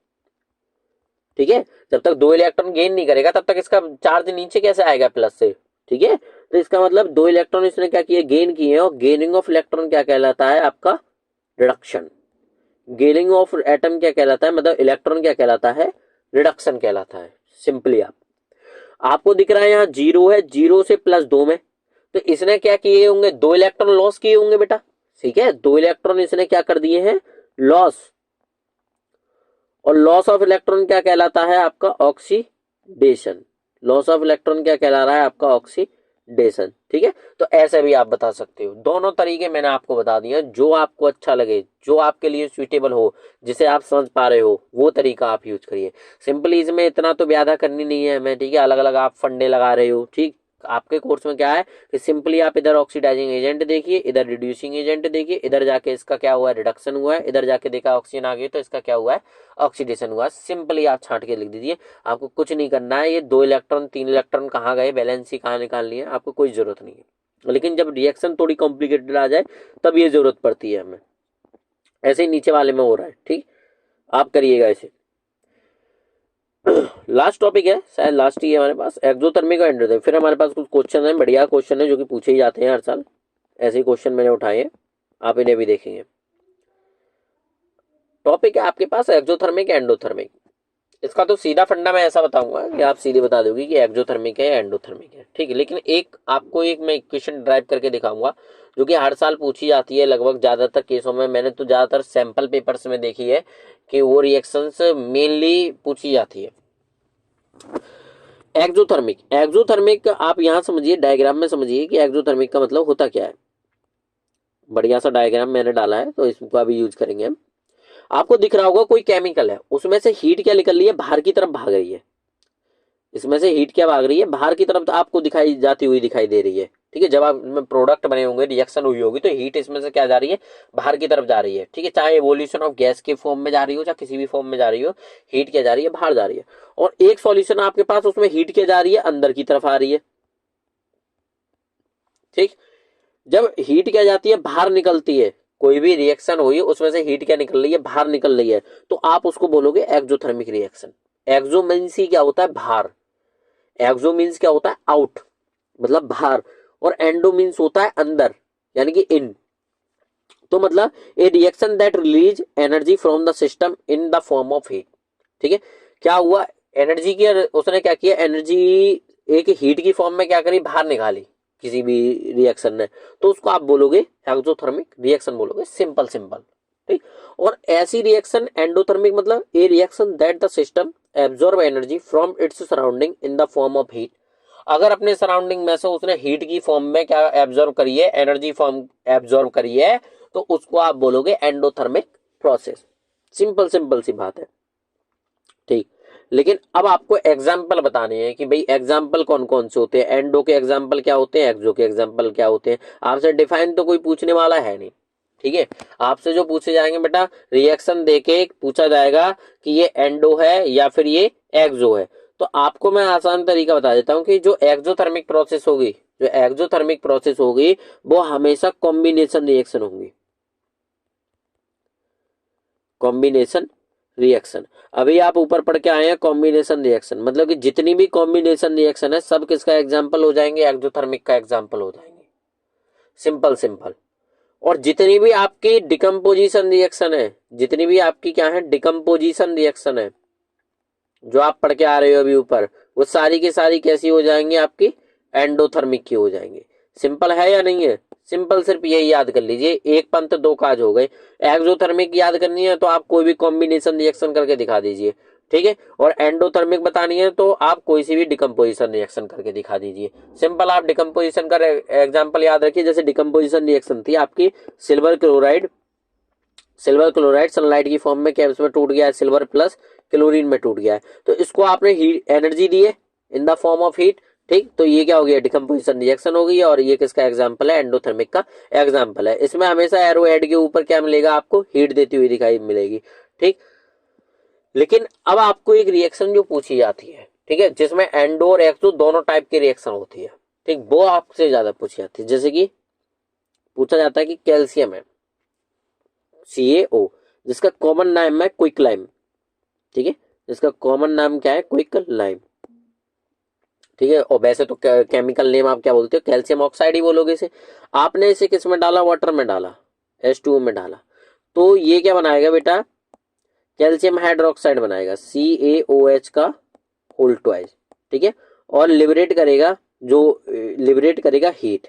Speaker 1: ठीक है, जब तक 2 इलेक्ट्रॉन गेन नहीं करेगा तब तक इसका चार्ज नीचे कैसे आएगा, प्लस से। ठीक है, तो इसका मतलब 2 इलेक्ट्रॉन इसने क्या किए, गेन किए, और गेनिंग ऑफ इलेक्ट्रॉन क्या कहलाता है आपका, रिडक्शन। गेनिंग ऑफ एटम क्या कहलाता है, मतलब इलेक्ट्रॉन क्या कहलाता है, रिडक्शन कहलाता है। सिंपली आपको दिख रहा है यहाँ 0 है, 0 से +2 में, तो इसने क्या किए होंगे, 2 इलेक्ट्रॉन लॉस किए होंगे बेटा। ठीक है, 2 इलेक्ट्रॉन इसने क्या कर दिए हैं, लॉस। और लॉस ऑफ इलेक्ट्रॉन क्या कहलाता है आपका, ऑक्सीडेशन। लॉस ऑफ इलेक्ट्रॉन क्या कहला रहा है आपका, ऑक्सीडेशन। ठीक है, तो ऐसे भी आप बता सकते हो। दोनों तरीके मैंने आपको बता दिए, जो आपको अच्छा लगे, जो आपके लिए सुइटेबल हो, जिसे आप समझ पा रहे हो, वो तरीका आप यूज करिए। सिंपली इसमें इतना तो व्याख्या करनी नहीं है हमें। ठीक है, अलग अलग आप फंडे लगा रहे हो। ठीक, आपके कोर्स में क्या है कि सिंपली आप इधर ऑक्सीडाइजिंग एजेंट देखिए, इधर रिड्यूसिंग एजेंट देखिए, इधर जाके इसका क्या हुआ है, रिडक्शन हुआ है, इधर जाके देखा ऑक्सीजन आ गई तो इसका क्या हुआ है, ऑक्सीडेशन हुआ। सिंपली आप छांट के लिख दीजिए, आपको कुछ नहीं करना है। ये 2 इलेक्ट्रॉन 3 इलेक्ट्रॉन कहाँ गए, बैलेंसी कहाँ निकालनी है, आपको कोई जरूरत नहीं है। लेकिन जब रिएक्शन थोड़ी कॉम्प्लिकेटेड आ जाए तब ये जरूरत पड़ती है हमें। ऐसे ही नीचे वाले में हो रहा है। ठीक, आप करिएगा ऐसे। लास्ट टॉपिक है, शायद लास्ट ही है हमारे पास, एक्सोथर्मिक और एंडोथर्मिक। फिर हमारे पास कुछ क्वेश्चन है, बढ़िया क्वेश्चन है जो कि पूछे ही जाते हैं हर साल। ऐसे ही क्वेश्चन मैंने उठाए हैं, आप इन्हें भी देखेंगे। टॉपिक है आपके पास एक्सोथर्मिक एंडोथर्मिक। इसका तो सीधा फंडा मैं ऐसा बताऊंगा कि आप सीधे बता दोगे कि एक्सोथर्मिक है या एंडोथर्मिक है। ठीक है, लेकिन आपको मैं इक्वेशन ड्राइव करके दिखाऊंगा जो कि हर साल पूछी जाती है लगभग ज्यादातर केसों में। मैंने तो ज्यादातर सैंपल पेपर्स में देखी है कि वो रिएक्शंस मेनली पूछी जाती है। एक्सोथर्मिक, एक्सोथर्मिक आप यहां समझिए, डायग्राम में समझिए कि एक्सोथर्मिक का मतलब होता क्या है। बढ़िया सा डायग्राम मैंने डाला है तो इसका भी यूज करेंगे हम। आपको दिख रहा होगा कोई केमिकल है, उसमें से हीट क्या निकल रही है, बाहर की तरफ भाग रही है। इसमें से हीट क्या भाग रही है, बाहर की तरफ आपको दिखाई जाती हुई दिखाई दे रही है। ठीक है। जब आप इसमें प्रोडक्ट बने होंगे, रिएक्शन हुई होगी, तो हीट इसमें से क्या जा रही है, बाहर की तरफ जा रही है, ठीक है। चाहे एवोल्यूशन ऑफ गैस के फॉर्म में जा रही हो, चाहे किसी भी फॉर्म में जा रही हो, हीट क्या जा रही है, बाहर जा रही है। और एक सॉल्यूशन आपके पास, उसमें हीट क्या जा रही है, अंदर की तरफ आ रही है, ठीक। जब हीट क्या जाती है, बाहर निकलती है, कोई भी रिएक्शन हुई उसमें से हीट क्या निकल रही है, बाहर निकल रही है, तो आप उसको बोलोगे एक्सोथर्मिक रिएक्शन। एक्सो मीन्स ही क्या होता है, बाहर। एक्सो मीन्स क्या होता है, आउट, मतलब बाहर। और एंडो मीन्स होता है अंदर, यानी कि इन। तो मतलब ए reaction that release energy from the system in the form of heat, ठीक है। क्या हुआ, एनर्जी की उसने क्या किया, एनर्जी एक हीट की फॉर्म में क्या करी, बाहर निकाली किसी भी रिएक्शन ने, तो उसको आप बोलोगे एक्सोथर्मिक रिएक्शन बोलोगे, सिंपल सिंपल, ठीक। और ऐसी रिएक्शन एंडोथर्मिक, मतलब ए reaction that the system absorb energy from its surrounding in the form of heat. अगर अपने सराउंडिंग में से उसने हीट की फॉर्म में क्या एब्जॉर्ब करी है, एनर्जी फॉर्म एब्जॉर्ब करी है, तो उसको आप बोलोगे एंडोथर्मिक प्रोसेस। सिंपल सिंपल सी बात है, ठीक। लेकिन अब आपको एग्जाम्पल बताने हैं कि भाई एग्जाम्पल कौन कौन से होते हैं, एंडो के एग्जाम्पल क्या होते हैं, एक्सो के एग्जाम्पल क्या होते हैं। आपसे डिफाइन तो कोई पूछने वाला है नहीं, ठीक है। आपसे जो पूछे जाएंगे बेटा, रिएक्शन देके पूछा जाएगा कि ये एंडो है या फिर ये एक्सो है। तो आपको मैं आसान तरीका बता देता हूँ कि जो एक्सोथर्मिक प्रोसेस होगी, जो एक्सोथर्मिक प्रोसेस होगी, वो हमेशा कॉम्बिनेशन रिएक्शन होंगी, कॉम्बिनेशन रिएक्शन। अभी आप ऊपर पढ़ के आए हैं कॉम्बिनेशन रिएक्शन, मतलब कि जितनी भी कॉम्बिनेशन रिएक्शन है, सब किसका एग्जांपल हो जाएंगे, एक्सोथर्मिक का एग्जांपल हो जाएंगे, सिंपल सिंपल। और जितनी भी आपकी डिकम्पोजिशन रिएक्शन है, जितनी भी आपकी क्या है, डिकम्पोजिशन रिएक्शन है, जो आप पढ़ के आ रहे हो अभी ऊपर, वो सारी की सारी कैसी हो जाएंगी, आपकी एंडोथर्मिक की हो जाएंगी। सिंपल है या नहीं है, सिंपल, सिर्फ यही याद कर लीजिए, एक पंथ दो काज हो गए। एक्सोथर्मिक याद करनी है तो आप कोई भी कॉम्बिनेशन रिएक्शन करके दिखा दीजिए, ठीक है। और एंडोथर्मिक बतानी है तो आप कोई सी भी डिकम्पोजिशन रिएक्शन करके दिखा दीजिए, सिंपल। आप डिकम्पोजिशन का एग्जाम्पल याद रखिए, जैसे डिकम्पोजिशन रिएक्शन थी आपकी, silver chloride, silver chloride sunlight की फॉर्म में क्या उसमें टूट गया है, सिल्वर प्लस क्लोरीन में टूट गया है, तो इसको आपने हीट एनर्जी दी है in the form of heat, ठीक। तो ये क्या हो गया, डिकम्पोजिशन रिएक्शन हो गई है। और ये किसका एग्जांपल है, एंडोथर्मिक का एग्जांपल है। इसमें हमेशा एरो हेड के ऊपर क्या मिलेगा, आपको हीट देती हुई दिखाई मिलेगी, ठीक। लेकिन अब आपको एक रिएक्शन जो पूछी जाती है, ठीक है, जिसमें एंडो और एक्सो दोनों टाइप की रिएक्शन होती है, ठीक, वो आपसे ज्यादा पूछी जाती है। जैसे कि पूछा जाता है कि कैल्शियम है CaO, जिसका कॉमन नाम है क्विक लाइम, ठीक है, जिसका कॉमन नाम क्या है, क्विक लाइम, ठीक है। और वैसे तो केमिकल नेम आप क्या बोलते हो, कैल्शियम ऑक्साइड ही बोलोगे इसे। आपने इसे किस में डाला, वाटर में डाला, H2O में डाला, तो ये क्या बनाएगा बेटा, कैल्शियम हाइड्रोक्साइड बनाएगा, CaOH का होल ट्वाइस, ठीक है। और लिबरेट करेगा, जो लिबरेट करेगा हीट,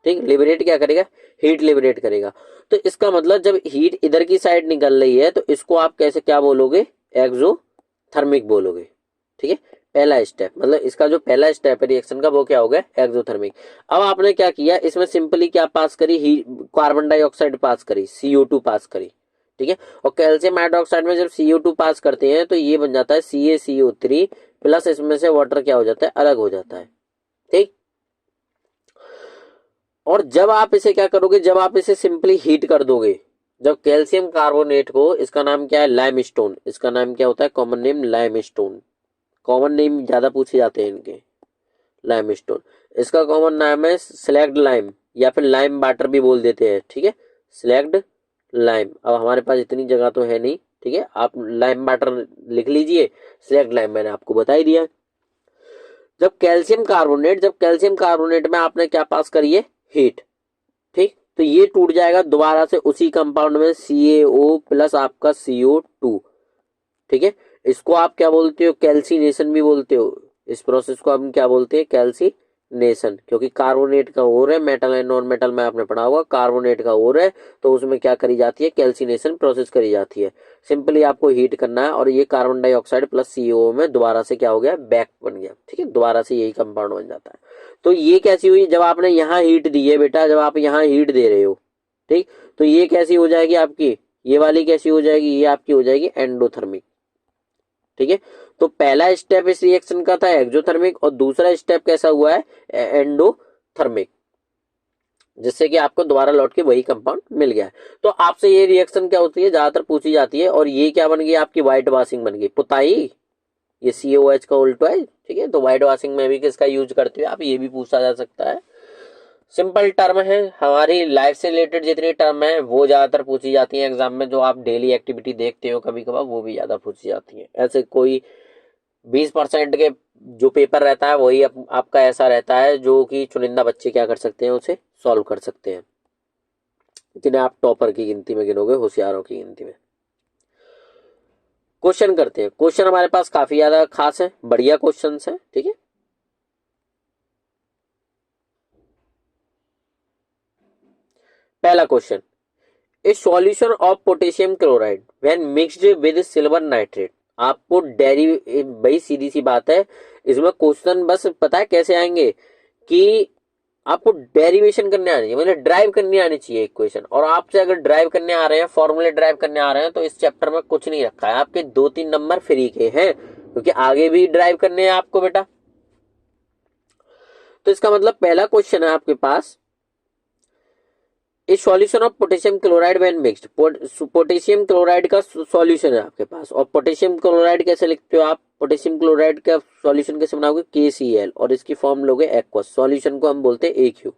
Speaker 1: ठीक, लिबरेट क्या करेगा, हीट लिबरेट करेगा। तो इसका मतलब जब हीट इधर की साइड निकल रही है, तो इसको आप कैसे क्या बोलोगे, एक्सोथर्मिक बोलोगे, ठीक है। पहला स्टेप, मतलब इसका जो पहला स्टेप है रिएक्शन का, वो क्या हो गया, एक्सोथर्मिक। अब आपने क्या किया, इसमें सिंपली क्या पास करी, कार्बन डाइऑक्साइड पास करी, CO2 पास करी, ठीक है। और कैल्शियम हाइड्रोक्साइड में जब CO2 पास करते हैं तो ये बन जाता है CaCO3 प्लस, इसमें से वाटर क्या हो जाता है, अलग हो जाता है, ठीक। और जब आप इसे क्या करोगे, जब आप इसे सिंपली हीट कर दोगे, जब कैल्शियम कार्बोनेट को, इसका नाम क्या है, लाइमस्टोन, इसका नाम क्या होता है, common name limestone, common name ज्यादा पूछे जाते हैं इनके, लाइमस्टोन। इसका कॉमन नाम है स्लैग्ड लाइम, या फिर लाइम वाटर भी बोल देते हैं, ठीक है, स्लैग्ड लाइम। अब हमारे पास इतनी जगह तो है नहीं, ठीक है, आप लाइम वाटर लिख लीजिए, स्लैग्ड लाइम मैंने आपको बता ही दिया। जब कैल्शियम कार्बोनेट, जब कैल्शियम कार्बोनेट में आपने क्या पास करी है, हीट, ठीक, तो ये टूट जाएगा दोबारा से उसी कंपाउंड में, CaO प्लस आपका CO2, ठीक है। इसको आप क्या बोलते हो, कैल्सिनेशन भी बोलते हो, इस प्रोसेस को हम क्या बोलते हैं, कैल्सिनेशन, क्योंकि कार्बोनेट का और है, मेटल एंड नॉन मेटल में आपने पढ़ा होगा, कार्बोनेट का और है, तो उसमें क्या करी जाती है, कैल्सिनेशन प्रोसेस करी जाती है। सिंपली आपको हीट करना है, और ये कार्बन डाइऑक्साइड प्लस CO में दोबारा से क्या हो गया, बैक बन गया, ठीक है, दोबारा से यही कंपाउंड बन जाता है। तो ये कैसी हुई, जब आपने यहाँ हीट दी है बेटा, जब आप यहाँ हीट दे रहे हो, ठीक, तो ये कैसी हो जाएगी आपकी, ये वाली कैसी हो जाएगी, ये आपकी हो जाएगी एंडोथर्मिक, ठीक है। तो पहला स्टेप इस रिएक्शन का था एक्सोथर्मिक, और दूसरा स्टेप कैसा हुआ है, एंडोथर्मिक, एक्सोथर्मिक, जिससे कि आपको दोबारा लौट के वही कंपाउंड मिल गया है। तो आपसे ये रिएक्शन क्या होती है, ज्यादातर पूछी जाती है। और ये क्या बन गई आपकी, व्हाइट वॉशिंग बन गई, पुताई। ये COH का उल्टा है, ठीक है। तो व्हाइट वॉशिंग में भी किसका यूज करते हो आप, ये भी पूछा जा सकता है। सिंपल टर्म है, हमारी लाइफ से रिलेटेड जितनी टर्म है वो ज्यादातर पूछी जाती है एग्जाम में। जो आप डेली एक्टिविटी देखते हो कभी कभार, वो भी ज्यादा पूछी जाती है। ऐसे कोई 20% के जो पेपर रहता है वही आपका ऐसा रहता है जो कि चुनिंदा बच्चे क्या कर सकते हैं, उसे सॉल्व कर सकते हैं, जिन्हें आप टॉपर की गिनती में गिनोगे, होशियारों की गिनती में। क्वेश्चन करते हैं। क्वेश्चन हमारे पास काफी ज्यादा खास है, बढ़िया क्वेश्चन है, ठीक है। पहला question, A solution of potassium chloride when mixed with silver nitrate. आपको भाई सीधी सी बात है, इसमें क्वेश्चन बस पता है कैसे आएंगे कि आपको डेरिवेशन करने आनी चाहिए, मतलब ड्राइव करनी आनी चाहिए इक्वेशन। और आपसे अगर ड्राइव करने आ रहे हैं, फॉर्मूले ड्राइव करने आ रहे हैं, तो इस चैप्टर में कुछ नहीं रखा है, आपके 2-3 नंबर फ्री के हैं, क्योंकि आगे भी ड्राइव करने हैं आपको बेटा। तो इसका मतलब पहला क्वेश्चन है आपके पास, इस solution of potassium chloride when mixed. Potassium chloride का सॉल्यूशन है आपके पास। और पोटेशियम क्लोराइड कैसे लिखते हो आप, पोटेशियम क्लोराइड का सॉल्यूशन कैसे बनाओगे, KCl, और इसकी फॉर्म लोगे एक्वस। सॉल्यूशन को हम बोलते हैं AQ।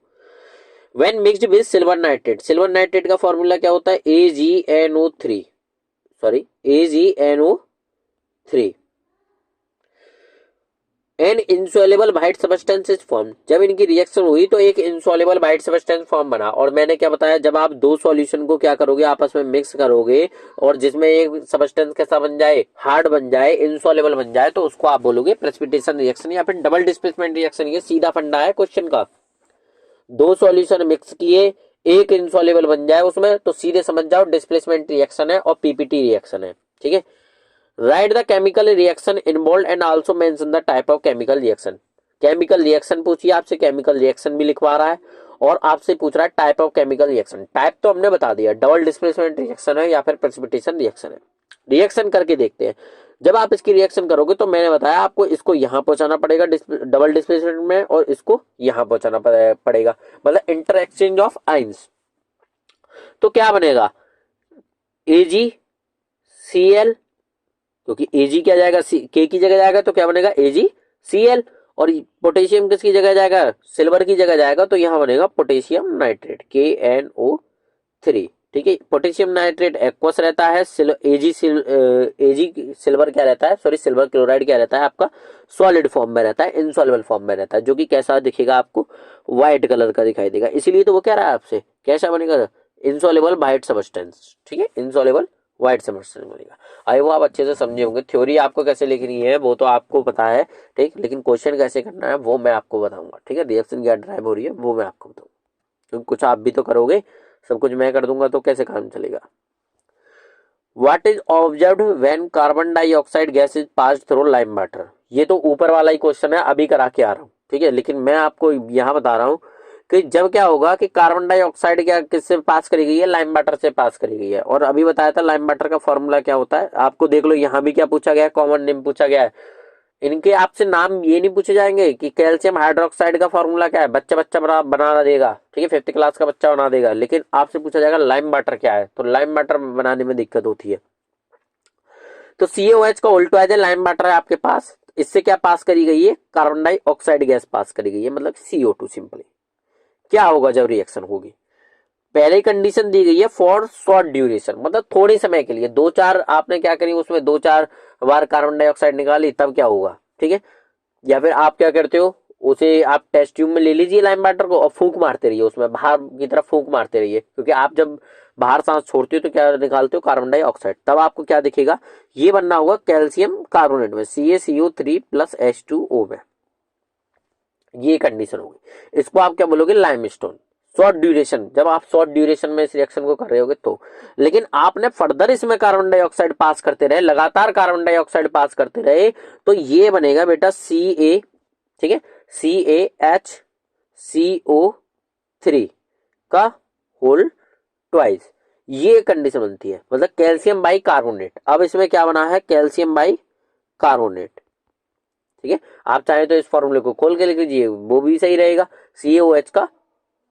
Speaker 1: When mixed with silver nitrate, silver nitrate का फॉर्मूला क्या होता है, AgNO3, sorry AgNO3। An insoluble white substance is form. जब इनकी रिएक्शन हुई तो एक इंसॉल्युबल व्हाइट सब्सटेंस फॉर्म बना। और मैंने क्या बताया, जब आप दो सॉल्यूशन को क्या करोगे, आपस में मिक्स करोगे, और जिसमें एक सब्सटेंस कैसा बन जाए, हार्ड बन जाए, इंसॉल्युबल बन जाए, तो उसको आप बोलोगे प्रेसिपिटेशन रिएक्शन या फिर डबल डिस्प्लेसमेंट रिएक्शन। ये सीधा फंडा है क्वेश्चन का। दो सॉल्यूशन मिक्स किए, एक इंसॉल्युबल बन जाए उसमें, तो सीधे समझ जाओ डिस्प्लेसमेंट रिएक्शन है और PPT रिएक्शन है, ठीक है। Right the chemical reaction involve and also mention the type of chemical reaction. Chemical reaction पूछिए आपसे, केमिकल रिएक्शन भी लिखवा रहा है, और आपसे पूछ रहा है type of chemical reaction. Type तो हमने बता दिया, डबल डिस्प्लेसमेंट रिएक्शन है या फिर प्रेसिपिटेशन रिएक्शन है। रिएक्शन करके देखते हैं। जब आप इसकी रिएक्शन करोगे तो मैंने बताया आपको इसको यहां पहुंचाना पड़ेगा डबल डिस्प्लेसमेंट में, और इसको यहां पहुंचाना पड़ेगा, मतलब इंटर एक्सचेंज ऑफ आइंस। तो क्या बनेगा, AgCl, क्योंकि Ag क्या जाएगा, K की जगह जाएगा, तो क्या बनेगा AgCl। और पोटेशियम किसकी जगह जाएगा, सिल्वर की जगह जाएगा, तो यहां बनेगा पोटेशियम नाइट्रेट KNO3, ठीक है। पोटेशियम नाइट्रेट एक्वस रहता है, Ag सिल्वर क्या रहता है, सॉरी सिल्वर क्लोराइड क्या रहता है आपका, सॉलिड फॉर्म में रहता है, इनसॉल्युबल फॉर्म में रहता है, जो कि कैसा दिखेगा आपको, व्हाइट कलर का दिखाई देगा। इसीलिए तो वो कह रहा है आपसे कैसा बनेगा, इनसॉल्युबल व्हाइट सब्सटेंस, ठीक है, इनसॉल्युबल व्हाइट सब्सटेंस बनेगा। आई वो आप अच्छे से समझे होंगे। थ्योरी आपको कैसे लिखनी है वो तो आपको पता है, ठीक, लेकिन क्वेश्चन कैसे करना है वो मैं आपको बताऊंगा, ठीक है। रिएक्शन क्या ड्राइव हो रही है वो मैं आपको बताऊंगा, क्योंकि कुछ आप भी तो करोगे, सब कुछ मैं कर दूंगा तो कैसे काम चलेगा। What is observed when carbon dioxide gas is passed through lime water. ये तो ऊपर वाला ही क्वेश्चन है, अभी करा के आ रहा हूँ, ठीक है। लेकिन मैं आपको यहाँ बता रहा हूँ कि जब क्या होगा कि कार्बन डाइऑक्साइड क्या किससे पास करी गई है, लाइम वाटर से पास करी गई है। और अभी बताया था लाइम वाटर का फॉर्मूला क्या होता है, आपको देख लो यहाँ भी क्या पूछा गया है, कॉमन नेम पूछा गया है। इनके आपसे नाम ये नहीं पूछे जाएंगे कि कैल्शियम हाइड्रोक्साइड का फॉर्मूला क्या है, बच्चा बच्चा बना देगा, ठीक है, 5th क्लास का बच्चा बना देगा। लेकिन आपसे पूछा जाएगा लाइम वाटर क्या है, तो लाइम वाटर बनाने में दिक्कत होती है। तो COH का उल्टा है, लाइम वाटर है आपके पास, इससे क्या पास करी गई है, कार्बन डाइऑक्साइड गैस पास करी गई है, मतलब CO2 सिंपली। क्या होगा जब रिएक्शन होगी, पहले कंडीशन दी गई है फॉर शॉर्ट ड्यूरेशन, मतलब थोड़े समय के लिए, 2-4 आपने क्या करी उसमें 2-4 बार कार्बन डाइऑक्साइड निकाली, तब क्या होगा, ठीक है। या फिर आप क्या करते हो, उसे आप टेस्ट ट्यूब में ले लीजिए लाइम वाटर को और फूंक मारते रहिए, उसमें बाहर की तरफ फूंक मारते रहिए, क्योंकि आप जब बाहर सांस छोड़ते हो तो क्या निकालते हो, कार्बन डाइऑक्साइड। तब आपको क्या दिखेगा, ये बनना होगा कैल्शियम कार्बोनेट में, CaCO3 प्लस H2O में, ये कंडीशन होगी। इसको आप क्या बोलोगे, लाइमस्टोन। शॉर्ट ड्यूरेशन, जब आप शॉर्ट ड्यूरेशन में इस रिएक्शन को कर रहे होगे तो। लेकिन आपने फर्दर इसमें कार्बन डाइऑक्साइड पास करते रहे, लगातार कार्बन डाइऑक्साइड पास करते रहे, तो ये बनेगा बेटा Ca, ठीक है, CaHCO3 का होल ट्वाइस, ये कंडीशन बनती है, मतलब कैल्शियम बाई कार्बोनेट। अब इसमें क्या बना है, कैल्शियम बाई कार्बोनेट, ठीक है। आप चाहे तो इस फॉर्मूले को खोल के लिख लीजिए, वो भी सही रहेगा। CaOH का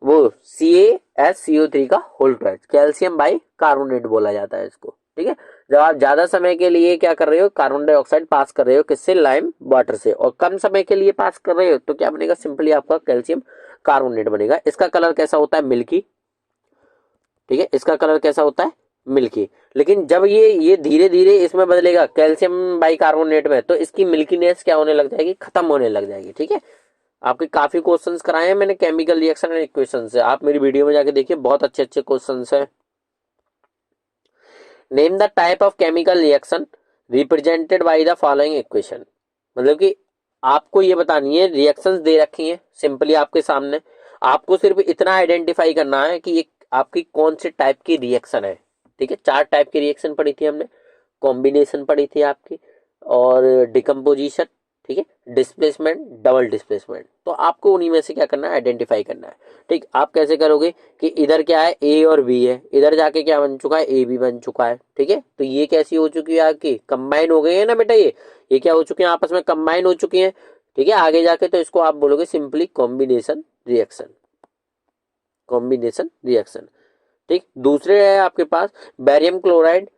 Speaker 1: वो CaSCO3 का whole twice, calcium bicarbonate बोला जाता है इसको। ठीक है, जब आप ज्यादा समय के लिए क्या कर रहे हो, कार्बन डाइऑक्साइड पास कर रहे हो किससे, लाइम वाटर से, और कम समय के लिए पास कर रहे हो तो क्या बनेगा, सिंपली आपका कैल्शियम कार्बोनेट बनेगा। इसका कलर कैसा होता है, मिल्की। ठीक है, इसका कलर कैसा होता है, मिल्की। लेकिन जब ये धीरे धीरे इसमें बदलेगा कैल्शियम बाइकार्बोनेट में, तो इसकी मिल्कीनेस क्या होने लग जाएगी, खत्म होने लग जाएगी। ठीक है, आपके काफी क्वेश्चंस कराए हैं मैंने केमिकल रिएक्शन एंड इक्वेशन से, आप मेरी वीडियो में जाके देखिए, बहुत अच्छे अच्छे क्वेश्चंस हैं। Name the type of chemical reaction represented by the following equation, मतलब कि आपको ये बतानी है, रिएक्शंस दे रखी हैं सिंपली आपके सामने, आपको सिर्फ इतना आइडेंटिफाई करना है कि ये आपकी कौन से टाइप की रिएक्शन है। ठीक है, 4 टाइप की रिएक्शन पढ़ी थी हमने, कॉम्बिनेशन पढ़ी थी आपकी, और डिकम्पोजिशन, ठीक है, डिस्प्लेसमेंट, डबल डिस्प्लेसमेंट। तो आपको उन्हीं में से क्या करना है, आइडेंटिफाई करना है। ठीक, आप कैसे करोगे कि इधर क्या है, ए और बी है, इधर जाके क्या बन चुका है, ए बी बन चुका है। ठीक है, तो ये कैसी हो चुकी है, आपकी कंबाइन हो गई है ना बेटा, ये क्या हो चुके हैं, आपस में कंबाइन हो चुकी हैं। ठीक है, आगे जाके तो इसको आप बोलोगे simply combination reaction, combination reaction. ठीक, दूसरे है आपके पास बैरियम क्लोराइड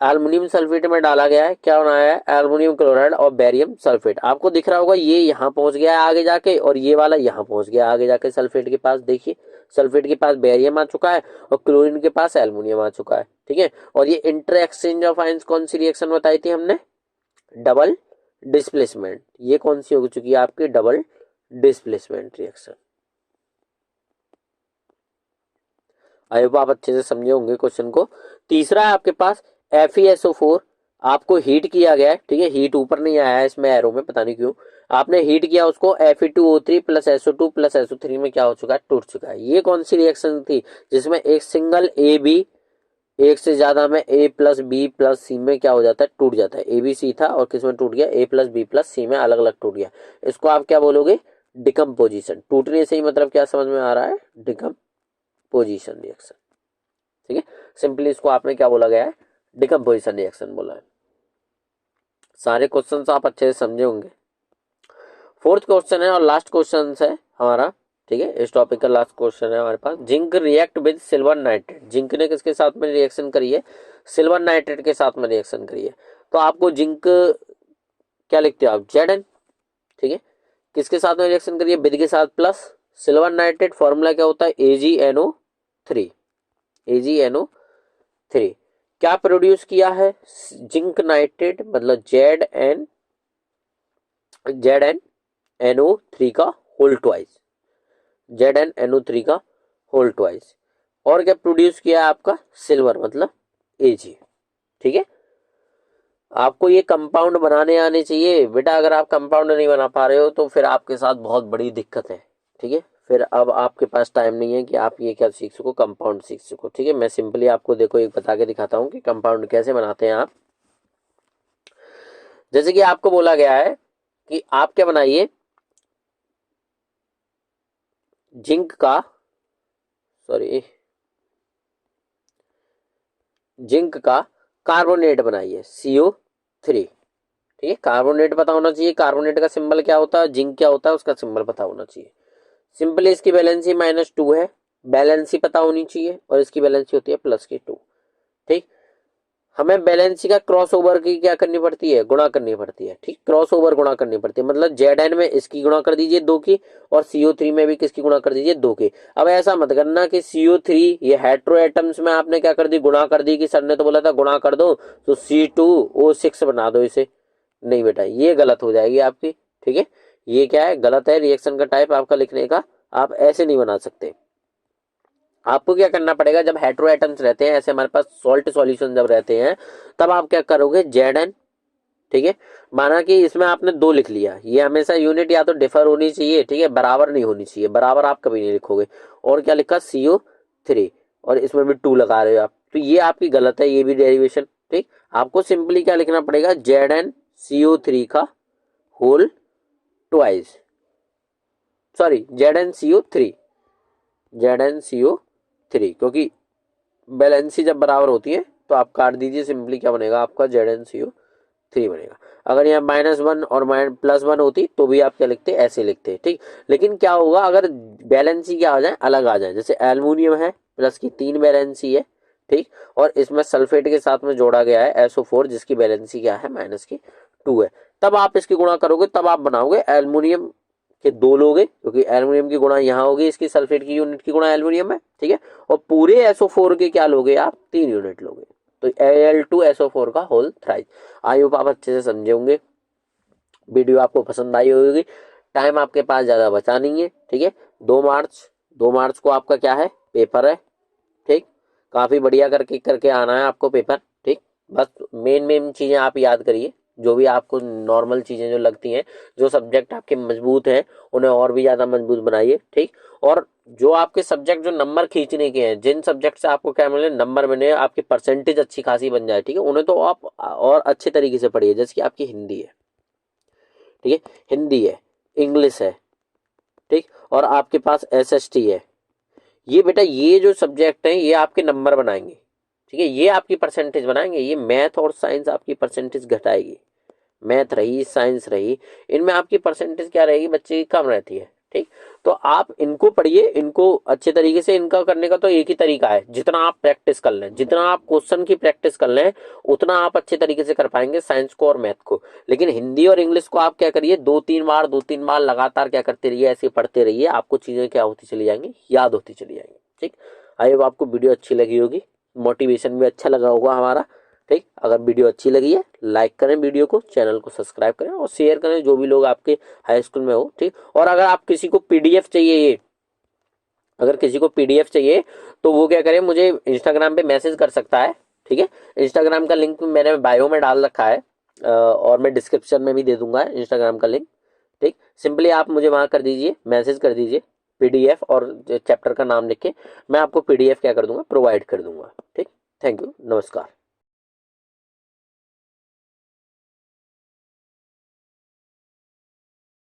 Speaker 1: एल्युमिनियम सल्फेट में डाला गया है, क्या बनाया है, एल्युमिनियम क्लोराइड और बैरियम सल्फेट। आपको दिख रहा होगा ये यहाँ पहुंच गया है आगे जाके, और ये वाला यहाँ पहुंच गया आगे जाके सल्फेट के पास। देखिए, सल्फेट के पास बैरियम आ चुका है और क्लोरीन के पास एल्युमिनियम आ चुका है। ठीक है, और ये इंटर एक्सचेंज ऑफ आयंस कौन सी रिएक्शन बताई थी हमने, डबल डिस्प्लेसमेंट। ये कौन सी हो चुकी है आपकी, double displacement reaction. I hope आप अच्छे से समझे होंगे क्वेश्चन को। तीसरा है आपके पास FeSO4, आपको हीट किया गया है। ठीक है, हीट ऊपर नहीं आया है इसमें एरो में, पता नहीं क्यों आपने हीट किया उसको, Fe2O3 plus SO2 plus SO3 में क्या हो चुका है, टूट चुका है। ये कौन सी रिएक्शन थी जिसमें एक सिंगल ए बी, एक से ज्यादा में ए प्लस बी प्लस सी में क्या हो जाता है, टूट जाता है। ABC था और किस में टूट गया, ए प्लस बी प्लस सी में अलग अलग टूट गया। इसको आप क्या बोलोगे, डिकम्पोजिशन। टूटने से ही मतलब क्या समझ में आ रहा है, डिकम्पोजिशन रिएक्शन। ठीक है, सिंपली इसको आपने क्या बोला गया है, डिकम्पोजिशन रिएक्शन बोला है। सारे क्वेश्चंस आप अच्छे से समझे होंगे। फोर्थ क्वेश्चन है और लास्ट क्वेश्चन है हमारा। ठीक है, इस टॉपिक का लास्ट क्वेश्चन है हमारे पास, zinc react with silver nitrate. Zinc ने किसके साथ में रिएक्शन करी है, सिल्वर नाइट्रेट के साथ में रिएक्शन करी है। तो आपको जिंक क्या लिखते हो आप, Zn। ठीक है, किसके साथ में रिएक्शन करी है, विद के साथ प्लस सिल्वर नाइट्रेट, फॉर्मूला क्या होता है, AgNO3। AgNO3 क्या प्रोड्यूस किया है, जिंक नाइट्रेट, मतलब ZnNO3 का होल ट्वाइस, ZnNO3 का होल ट्वाइस। और क्या प्रोड्यूस किया है आपका, सिल्वर, मतलब Ag। ठीक है, आपको ये कंपाउंड बनाने आने चाहिए बेटा, अगर आप कंपाउंड नहीं बना पा रहे हो तो फिर आपके साथ बहुत बड़ी दिक्कत है। ठीक है, फिर अब आपके पास टाइम नहीं है कि आप ये क्या सीख सको, कंपाउंड सीख सको। ठीक है, मैं सिंपली आपको देखो एक बता के दिखाता हूँ कि कंपाउंड कैसे बनाते हैं आप। जैसे कि आपको बोला गया है कि आप क्या बनाइए, जिंक का, जिंक का कार्बोनेट बनाइए, CO3। ठीक है, कार्बोनेट पता होना चाहिए, कार्बोनेट का सिंबल क्या होता है, जिंक क्या होता है उसका सिंबल पता होना चाहिए। सिंपली इसकी वैलेंसी -2 है, बैलेंसी पता होनी चाहिए, और इसकी वैलेंसी होती है +2। ठीक, हमें बैलेंसी का क्रॉस ओवर की क्या करनी पड़ती है, गुणा करनी पड़ती है। ठीक, क्रॉस ओवर गुणा करनी पड़ती है, मतलब Zn में इसकी गुणा कर दीजिए 2 की, और CO3 में भी किसकी गुणा कर दीजिए, 2 की। अब ऐसा मत करना कि CO3 ये हेट्रो एटम्स में आपने क्या कर दी, गुणा कर दी, कि सर ने तो बोला था गुणा कर दो तो C2O6 बना दो इसे। नहीं बेटा, ये गलत हो जाएगी आपकी। ठीक है, ये क्या है, गलत है रिएक्शन का टाइप आपका लिखने का, आप ऐसे नहीं बना सकते। आपको क्या करना पड़ेगा, जब हेट्रो एटम्स रहते हैं ऐसे हमारे पास सॉल्ट सॉल्यूशन जब रहते हैं, तब आप क्या करोगे, Zn। ठीक है, माना कि इसमें आपने 2 लिख लिया, ये हमेशा यूनिट या तो डिफर होनी चाहिए, ठीक है, बराबर नहीं होनी चाहिए, बराबर आप कभी नहीं लिखोगे। और क्या लिखा, CO3, और इसमें भी 2 लगा रहे हो आप, तो ये आपकी गलत है, ये भी डेरिवेशन। ठीक, आपको सिंपली क्या लिखना पड़ेगा, ZnCO3 का होल ट्वाइस, ZnCO3, क्योंकि बैलेंसी जब बराबर होती है तो आप काट दीजिए, सिंपली क्या बनेगा आपका, ZnCO3। 3 बनेगा। अगर यहाँ -1 और +1 होती तो भी आप क्या लिखते, ऐसे लिखते, ठीक। लेकिन क्या होगा अगर वैलेंसी क्या आ जाए, अलग आ जाए, जैसे एल्युमिनियम है प्लस की 3 वैलेंसी है, ठीक, और इसमें सल्फेट के साथ में जोड़ा गया है SO4 जिसकी वैलेंसी क्या है -2 है, तब आप इसकी गुणा करोगे, तब आप बनाओगे एल्युमिनियम के 2 लोगे, क्योंकि एल्युमिनियम की गुणा यहाँ होगी, इसकी सल्फेट की यूनिट की गुणा एल्युमिनियम है, ठीक है, और पूरे SO4 के क्या लोगे आप, 3 यूनिट लोगे, तो Al2SO4 का होल थ्राइस। आई होप आप अच्छे से समझे होंगे, वीडियो आपको पसंद आई होगी। टाइम आपके पास ज़्यादा बचा नहीं है, ठीक है। 2 मार्च को आपका क्या है, पेपर है, ठीक। काफ़ी बढ़िया करके करके आना है आपको पेपर, ठीक। बस मेन मेन चीज़ें आप याद करिए, जो भी आपको नॉर्मल चीज़ें जो लगती हैं, जो सब्जेक्ट आपके मजबूत हैं उन्हें और भी ज़्यादा मजबूत बनाइए, ठीक। और जो आपके सब्जेक्ट जो नंबर खींचने के हैं, जिन सब्जेक्ट से आपको क्या मिले, नंबर मिले, आपकी परसेंटेज अच्छी खासी बन जाए, ठीक है, उन्हें तो आप और अच्छे तरीके से पढ़िए। जैसे कि आपकी हिंदी है, ठीक है, हिंदी है, इंग्लिश है, ठीक, और आपके पास SST है, ये बेटा ये जो सब्जेक्ट हैं ये आपके नंबर बनाएंगे, ठीक है, ये आपकी परसेंटेज बनाएंगे। ये मैथ और साइंस आपकी परसेंटेज घटाएगी, मैथ रही, साइंस रही, इनमें आपकी परसेंटेज क्या रहेगी, बच्चे की कम रहती है, ठीक। तो आप इनको पढ़िए, इनको अच्छे तरीके से, इनका करने का तो एक ही तरीका है, जितना आप प्रैक्टिस कर लें, जितना आप क्वेश्चन की प्रैक्टिस कर लें, उतना आप अच्छे तरीके से कर पाएंगे साइंस को और मैथ को। लेकिन हिंदी और इंग्लिश को आप क्या करिए, 2-3 बार लगातार क्या करते रहिए, ऐसे पढ़ते रहिए, आपको चीजें क्या होती चली जाएंगी, याद होती चली जाएंगी, ठीक। आई होप आपको वीडियो अच्छी लगी होगी, मोटिवेशन भी अच्छा लगा होगा हमारा, ठीक। अगर वीडियो अच्छी लगी है लाइक करें वीडियो को, चैनल को सब्सक्राइब करें और शेयर करें जो भी लोग आपके हाई स्कूल में हो, ठीक। और अगर आप किसी को PDF चाहिए, ये अगर किसी को PDF चाहिए तो वो क्या करें, मुझे इंस्टाग्राम पे मैसेज कर सकता है, ठीक है। इंस्टाग्राम का लिंक मैंने बायो में डाल रखा है, और मैं डिस्क्रिप्शन में भी दे दूंगा इंस्टाग्राम का लिंक, ठीक। सिंपली आप मुझे वहां कर दीजिए, मैसेज कर दीजिए PDF और चैप्टर का नाम लिख के, मैं आपको PDF क्या कर दूंगा, प्रोवाइड कर दूंगा, ठीक। थैंक यू, नमस्कार।